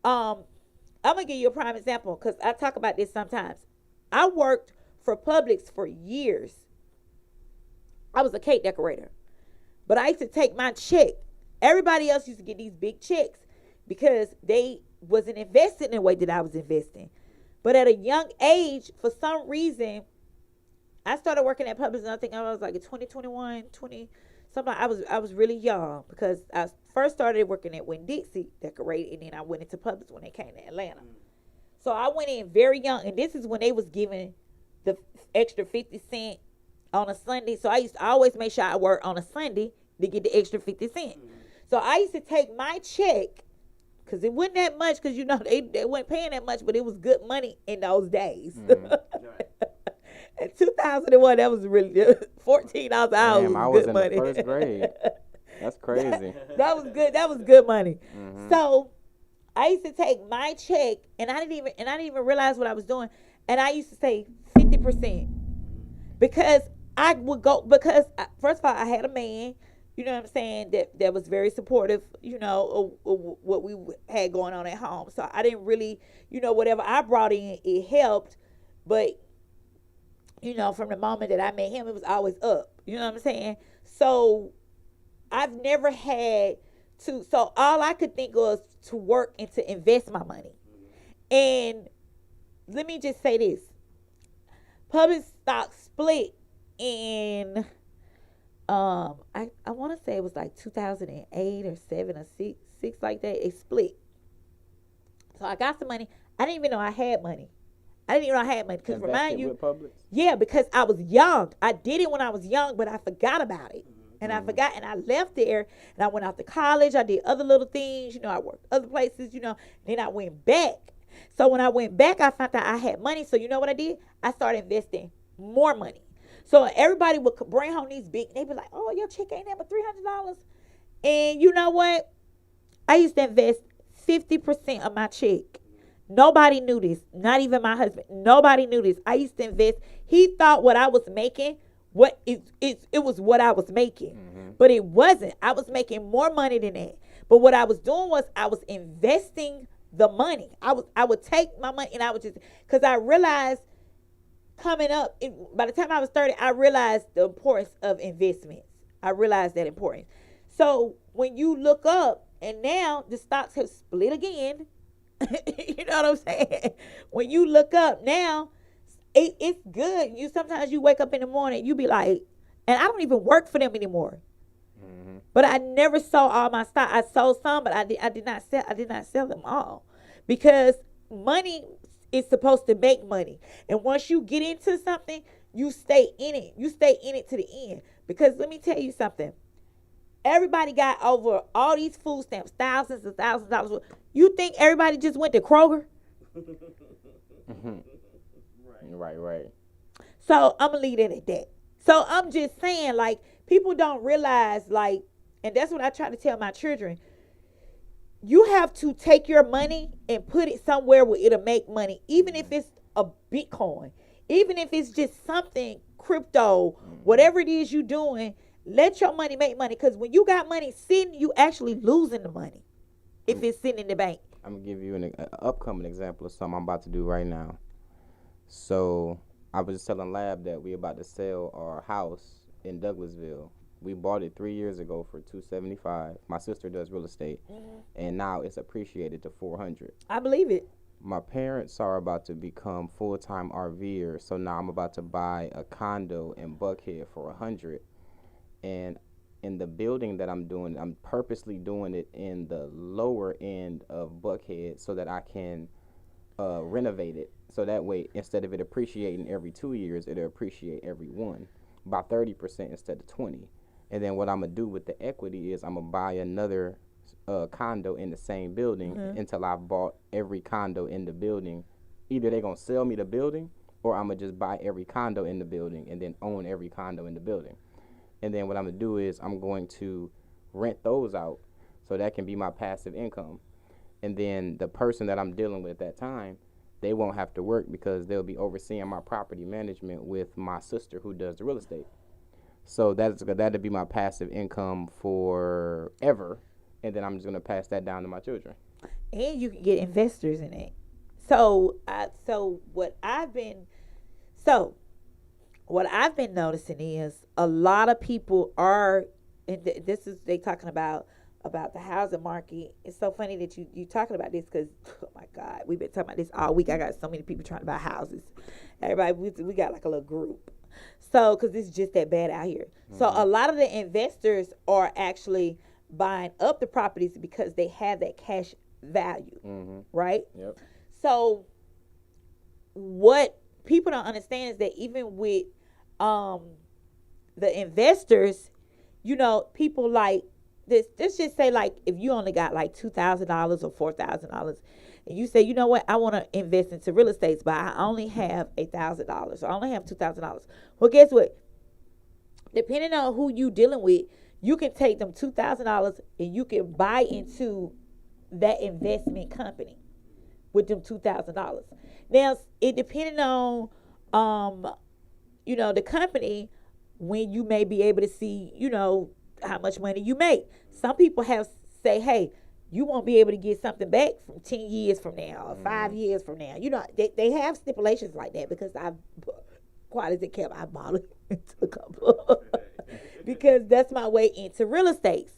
I'm going to give you a prime example, because I talk about this sometimes. I worked for Publix for years. I was a cake decorator. But I used to take my check. Everybody else used to get these big checks because they wasn't invested in the way that I was investing. But at a young age, for some reason, I started working at Publix, and I think I was like 20, something. I was really young, because I first started working at Winn-Dixie decorating, and then I went into Publix when they came to Atlanta. So I went in very young, and this is when they was giving the extra 50 cents on a Sunday. So I used to always make sure I work on a Sunday to get the extra 50 cents. So I used to take my check, because it wasn't that much, because, you know, they weren't paying that much, but it was good money in those days. In 2001, that was really $14 an hour. Damn, I was in the first grade. That's crazy. That was good. That was good money. So I used to take my check, and I didn't even realize what I was doing. And I used to say 50%, because I would go, because first of all, I had a man, you know what I'm saying, that was very supportive, you know, of what we had going on at home. So I didn't really, you know, whatever I brought in, it helped. But, you know, from the moment that I met him, it was always up. You know what I'm saying? So I've never had to, so all I could think was to work and to invest my money. And let me just say this. Public stock split in, I want to say it was like 2008 or 7 or 6 like that. It split. So I got some money. I didn't even know I had money. Because remind you, yeah, because I was young. I did it when I was young, but I forgot about it. And I forgot, and I left there, and I went off to college. I did other little things, you know, I worked other places, you know. Then I went back. So when I went back, I found out I had money. So you know what I did? I started investing more money. So everybody would bring home these big, they'd be like, oh, your check ain't never $300. And you know what? I used to invest 50% of my check. Nobody knew this. Not even my husband. Nobody knew this. I used to invest. He thought what I was making, it was what I was making. But it wasn't. I was making more money than that. But what I was doing was I was investing the money. I would take my money, and I would just, because I realized coming up, by the time I was 30, I realized the importance of investments. I realized that importance. So when you look up, and now the stocks have split again, you know what I'm saying? When you look up now, it's good. Sometimes you wake up in the morning, you be like, and I don't even work for them anymore. But I never sold all my stock. I sold some, but I did not sell them all, because money is supposed to make money. And once you get into something, you stay in it. You stay in it to the end. Because let me tell you something. Everybody got over all these food stamps, thousands and thousands of dollars. You think everybody just went to Kroger? Right. So I'm going to leave it at that. So I'm just saying, like, people don't realize, like, and that's what I try to tell my children. You have to take your money and put it somewhere where it'll make money, even if it's a Bitcoin, even if it's just something, crypto, whatever it is you're doing. Let your money make money, because when you got money sitting, you actually losing the money if it's sitting in the bank. I'm going to give you an upcoming example of something I'm about to do right now. So I was just telling Lab that we about to sell our house in Douglasville. We bought it 3 years ago for $275. My sister does real estate, and now it's appreciated to $400. I believe it. My parents are about to become full-time RVers, so now I'm about to buy a condo in Buckhead for $100. And in the building that I'm doing, I'm purposely doing it in the lower end of Buckhead so that I can renovate it. So that way, instead of it appreciating every 2 years, it'll appreciate every one by 30% instead of 20. And then what I'm going to do with the equity is I'm going to buy another condo in the same building until I've bought every condo in the building either they're going to sell me the building or I'm going to just buy every condo in the building and then own every condo in the building. And then what I'm going to do is I'm going to rent those out so that can be my passive income. And then the person that I'm dealing with at that time, they won't have to work because they'll be overseeing my property management with my sister who does the real estate. So that'll be my passive income forever. And then I'm just going to pass that down to my children. And you can get investors in it. So what I've been noticing is a lot of people are, and they talking about the housing market. It's so funny that you talking about this because, oh my God, we've been talking about this all week. I got so many people trying to buy houses. Everybody, we got like a little group. So, because it's just that bad out here. Mm-hmm. So a lot of the investors are actually buying up the properties because they have that cash value, right? Yep. So what people don't understand is that even with the investors, you know, people like this. Let's just say, like, if you only got like $2,000 or $4,000, and you say, you know what, I want to invest into real estate, but I only have $1,000, or I only have $2,000. Well, guess what? Depending on who you dealing with, you can take them $2,000 and you can buy into that investment company with them $2,000. Now, it depending on, you know, the company, when you may be able to see, you know, how much money you make. Some people have say, hey, you won't be able to get something back from 10 years from now or 5 years from now. You know, they have stipulations like that because I've, quiet as it kept, I bought it into a couple because that's my way into real estate.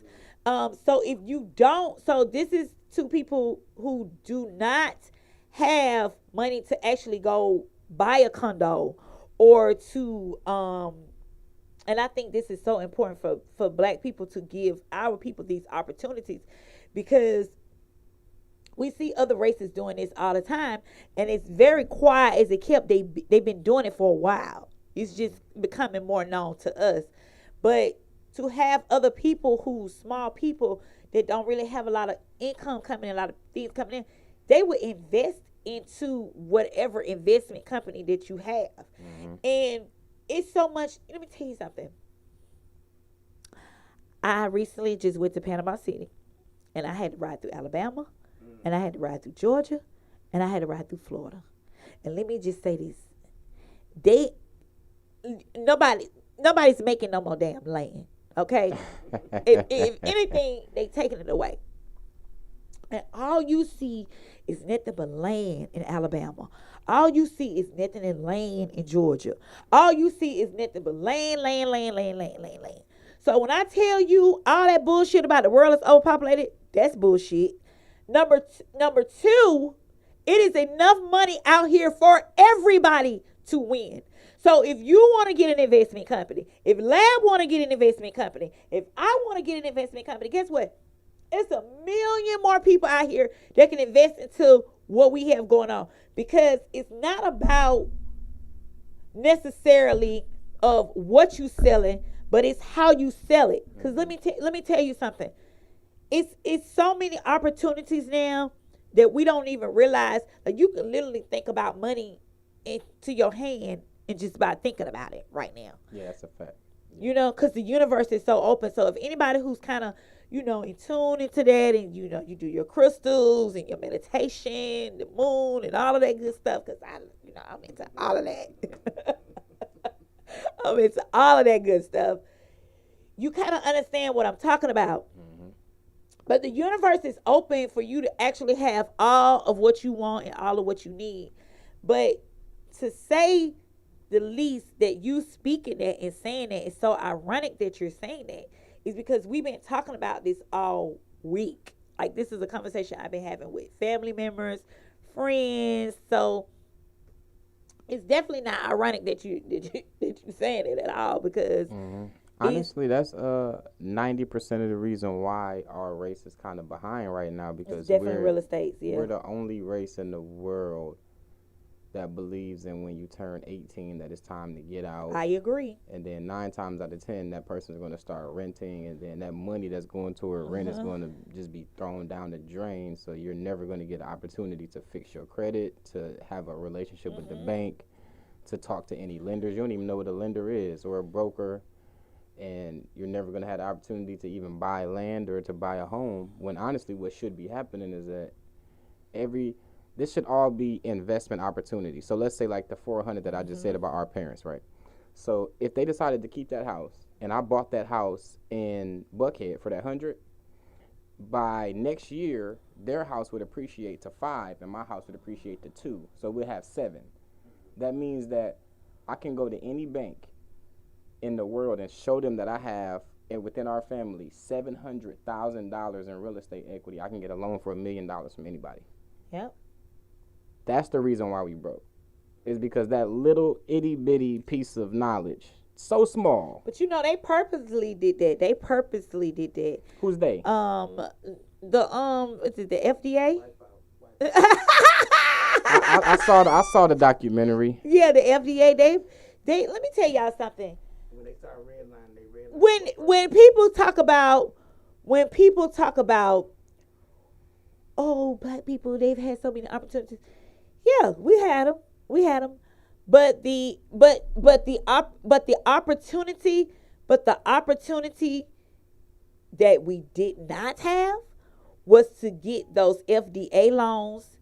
So if you don't, so this is to people who do not have money to actually go buy a condo or to, and I think this is so important for Black people to give our people these opportunities, because we see other races doing this all the time, and it's very quiet as it kept. They've been doing it for a while. It's just becoming more known to us. But to have other people small people that don't really have a lot of income coming in, a lot of things coming in, they would invest into whatever investment company that you have. Mm-hmm. And it's so much. Let me tell you something. I recently just went to Panama City, and I had to ride through Alabama, and I had to ride through Georgia, and I had to ride through Florida. And let me just say this. Nobody's making no more damn land, okay? if anything, they taking it away. And all you see is nothing but land in Alabama. All you see is nothing but land in Georgia. All you see is nothing but land. So when I tell you all that bullshit about the world is overpopulated, that's bullshit. Number two, it is enough money out here for everybody to win. So if you want to get an investment company, if Lab want to get an investment company, if I want to get an investment company, guess what? It's a million more people out here that can invest into what we have going on, because it's not about necessarily of what you selling, but it's how you sell it. Because let me tell you something. It's so many opportunities now that we don't even realize. Like, you can literally think about money into your hand and just by thinking about it right now. Yeah, that's a fact. You know, because the universe is so open. So if anybody who's kind of, you know, in tune into that, and, you know, you do your crystals and your meditation, the moon and all of that good stuff, because I'm into all of that. I'm into all of that good stuff. You kind of understand what I'm talking about. Mm-hmm. But the universe is open for you to actually have all of what you want and all of what you need. But to say the least that you speaking that and saying that is so ironic that you're saying that, is because we've been talking about this all week. Like, this is a conversation I've been having with family members, friends. So it's definitely not ironic that you saying it at all, because honestly, that's 90% of the reason why our race is kind of behind right now, because it's definitely real estate. Yeah, we're the only race in the world that believes in when you turn 18 that it's time to get out. I agree. And then 9 times out of 10, that person is going to start renting, and then that money that's going toward rent is going to just be thrown down the drain. So you're never going to get an opportunity to fix your credit, to have a relationship with the bank, to talk to any lenders. You don't even know what a lender is or a broker. And you're never going to have the opportunity to even buy land or to buy a home, when honestly what should be happening is that this should all be investment opportunities. So let's say like the 400 that I just said about our parents, right? So if they decided to keep that house and I bought that house in Buckhead for that 100, by next year, their house would appreciate to 5 and my house would appreciate to 2. So we'll have 7. That means that I can go to any bank in the world and show them that I have, and within our family, $700,000 in real estate equity. I can get a loan for $1 million from anybody. Yep. That's the reason why we broke. Is because that little itty bitty piece of knowledge, so small. But you know, they purposely did that. Who's they? Is it the FDA? I saw the documentary. Yeah, the FDA. They. Let me tell y'all something. When they start redlining, they redline. When people talk about, oh, black people, they've had so many opportunities. Yeah, we had them. But the opportunity that we did not have was to get those FDA loans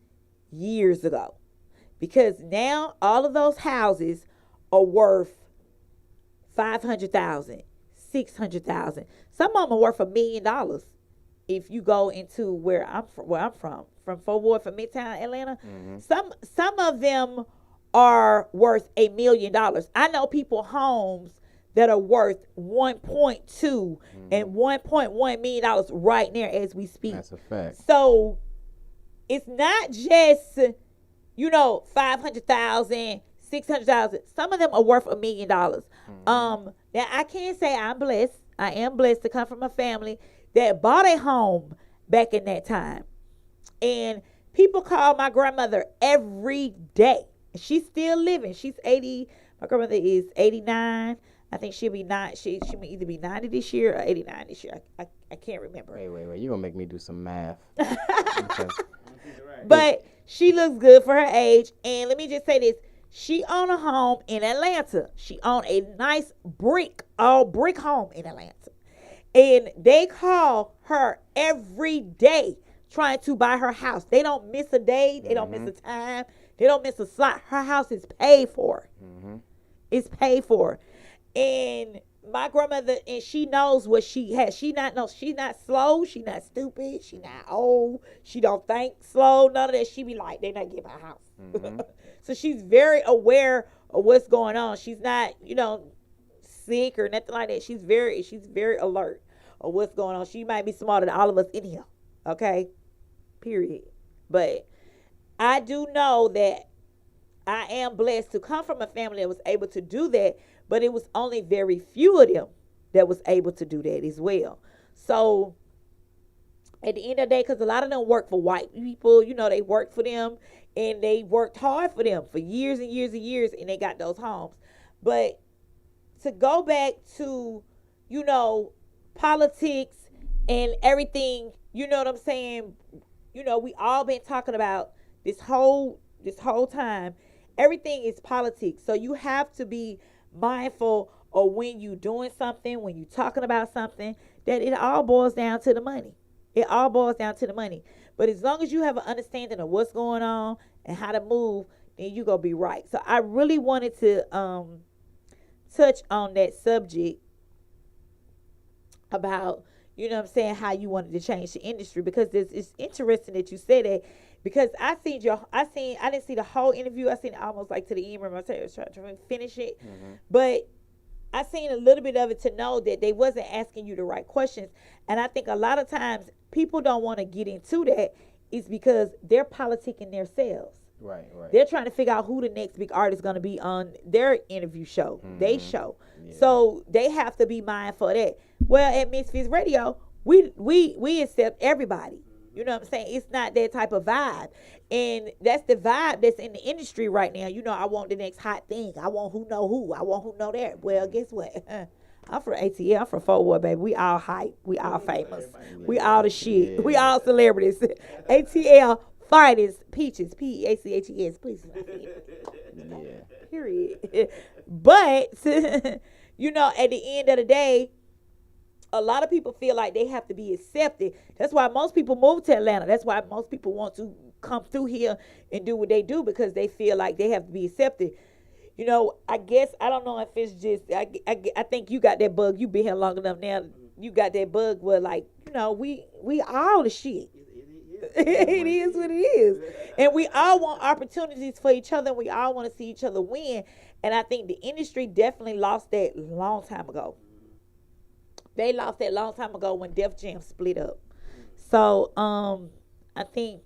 years ago. Because now all of those houses are worth $500,000, $600,000. Some of them are worth $1 million. If you go into where I'm from Fort Worth, from Midtown Atlanta, some of them are worth $1 million. I know people homes that are worth 1.2 and $1.1 million right now as we speak. That's a fact. So it's not just, $500,000, $600,000. Some of them are worth $1 million. Now I can't say I'm blessed. I am blessed to come from a family that bought a home back in that time. And people call my grandmother every day. She's still living. She's 80. My grandmother is 89. I think she'll be she may either be 90 this year or 89 this year. I can't remember. Wait. You're going to make me do some math. Okay. But she looks good for her age. And let me just say this. She owned a home in Atlanta. She owned a nice all brick home in Atlanta. And they call her every day trying to buy her house. They don't miss a day. They don't miss a time. They don't miss a slot. Her house is paid for. It's paid for. And my grandmother, and she knows what she has. She's not slow. She's not stupid. She's not old. She don't think slow. None of that. She be like, they not give her house. So she's very aware of what's going on. She's not, sick or nothing like that. She's very alert of what's going on. She might be smarter than all of us in here. Okay? Period. But I do know that I am blessed to come from a family that was able to do that, but it was only very few of them that was able to do that as well. So at the end of the day, because a lot of them work for white people, they work for them and they worked hard for them for years and years and years, and they got those homes. But to go back to, politics and everything, you know what I'm saying? We all been talking about this whole time. Everything is politics. So you have to be mindful of when you doing something, when you talking about something, that it all boils down to the money. It all boils down to the money. But as long as you have an understanding of what's going on and how to move, then you gonna be right. So I really wanted to touch on that subject about, how you wanted to change the industry, because it's interesting that you said that, because I didn't see the whole interview. I seen it almost like to the end. Remember, I was trying to finish it, but I seen a little bit of it to know that they wasn't asking you the right questions. And I think a lot of times people don't want to get into that is because they're politicking themselves. Right. They're trying to figure out who the next big artist is going to be on their interview show, they show. Yeah. So they have to be mindful of that. Well, at Misfits Radio, we accept everybody. You know what I'm saying? It's not that type of vibe. And that's the vibe that's in the industry right now. You know, I want the next hot thing. I want who know who. I want who know that. Well, guess what? I'm from ATL. I'm from Fort Worth, baby. We all hype. We all famous. We all the shit. Yeah. We all celebrities. ATL finest peaches. P-A-C-H-E-S. Please. Yeah. Period. But, you know, at the end of the day, a lot of people feel like they have to be accepted. That's why most people move to Atlanta. That's why most people want to come through here and do what they do, because they feel like they have to be accepted. You know, I guess, I don't know if it's just, I think you got that bug. You been here long enough now. You got that bug where, like, you know, we all the shit. It is what it is. And we all want opportunities for each other, and we all want to see each other win. And I think the industry definitely lost that long time ago. They lost that long time ago when Def Jam split up. So I think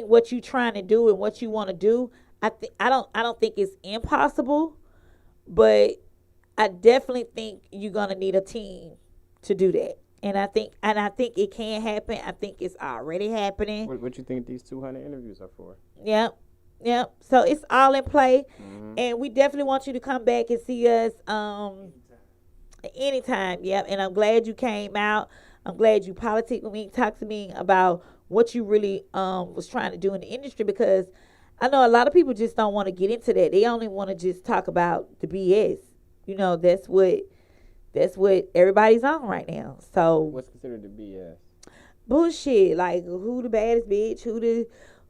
what you trying to do and what you want to do, I don't think it's impossible, but I definitely think you're gonna need a team to do that. And I think it can happen. I think it's already happening. What you think these 200 interviews are for? Yep. So it's all in play, and we definitely want you to come back and see us anytime. Yep. And I'm glad you came out. I'm glad you politic with me, talk to me about what you really was trying to do in the industry, because I know a lot of people just don't want to get into that. They only want to just talk about the BS. You know, that's what everybody's on right now. So what's considered the BS? Bullshit. Like, who the baddest bitch?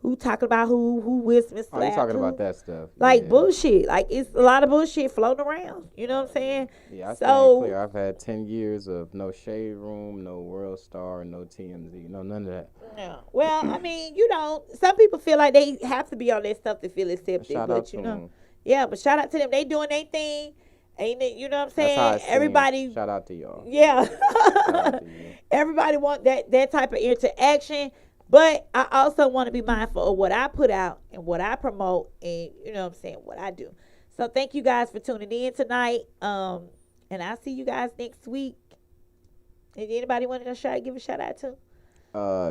Who talking about who Will Smith slapped? Oh, you talking about that stuff? Like, bullshit. Like, it's a lot of bullshit floating around. You know what I'm saying? Yeah, I stand clear. I've had 10 years of no Shade Room, no World Star, no TMZ, no none of that. Yeah. Well, I mean, you know, some people feel like they have to be on that stuff to feel accepted. Shout out to them. Yeah, but shout out to them. They doing their thing. Ain't it? You know what I'm saying? That's how Everybody. Shout out to y'all. Yeah. Shout out to you. Everybody want that type of interaction. But I also want to be mindful of what I put out and what I promote, and you know what I'm saying, what I do. So thank you guys for tuning in tonight. And I'll see you guys next week. Is anybody want to give a shout out to?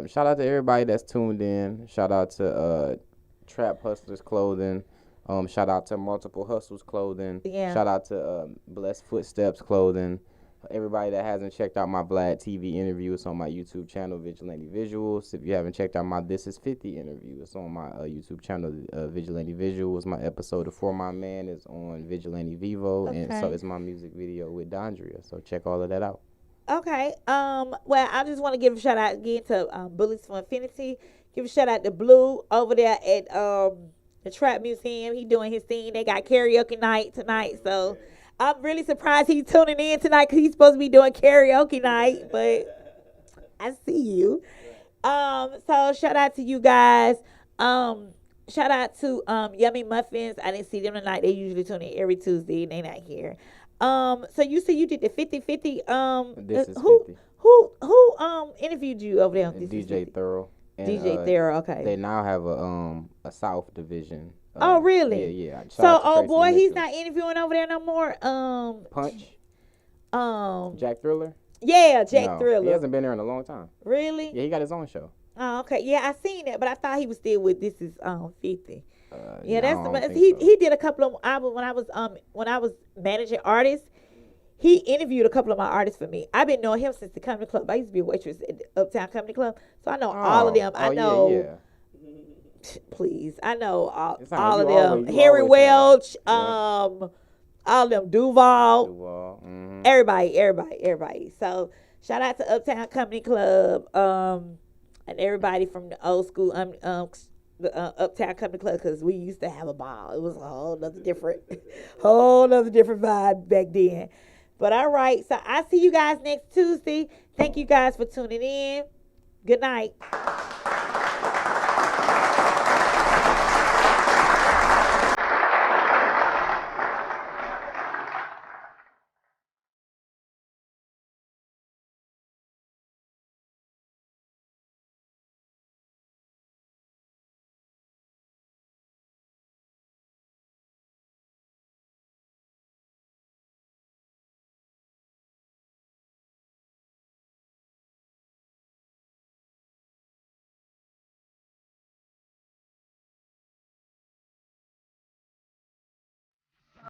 Shout out to everybody that's tuned in. Shout out to Trap Hustlers Clothing. Shout out to Multiple Hustles Clothing. Yeah. Shout out to Blessed Footsteps Clothing. Everybody that hasn't checked out my Vlad TV interview, it's on my YouTube channel, Vigilante Visuals. If you haven't checked out my This Is 50 interview, it's on my YouTube channel, Vigilante Visuals. My episode of For My Man is on Vigilante Vivo, and so it's my music video with Dondria. So check all of that out. Okay. Well, I just want to give a shout out again to Bullets for Infinity. Give a shout out to Blue over there at the Trap Museum. He doing his thing. They got karaoke night tonight, so I'm really surprised he's tuning in tonight, because he's supposed to be doing karaoke night, but I see you. So shout out to you guys. Shout out to Yummy Muffins. I didn't see them tonight. They usually tune in every Tuesday, and they not here. So you said you did the 50-50. This is who 50. Who interviewed you over there on this? DJ Thorough. And, DJ Thorough, okay. They now have a South division. Oh, really? Yeah. So, oh boy, he's not interviewing over there no more. Punch. Jack Thriller. Yeah, Jack Thriller. He hasn't been there in a long time. Really? Yeah, he got his own show. Oh, okay. Yeah, I seen that, but I thought he was still with This Is 50. Yeah, no, that's he did a couple of albums when I was managing artists. He interviewed a couple of my artists for me. I've been knowing him since the Comedy Club. I used to be a waitress at the Uptown Comedy Club, so I know all of them. I know. Yeah. Please, I know all of them. You Harry Welch, yeah. all of them. Duval. Mm-hmm. Everybody. So shout out to Uptown Comedy Club, and everybody from the old school the Uptown Comedy Club, because we used to have a ball. It was a whole nother different vibe back then. But all right, so I see you guys next Tuesday. Thank you guys for tuning in. Good night.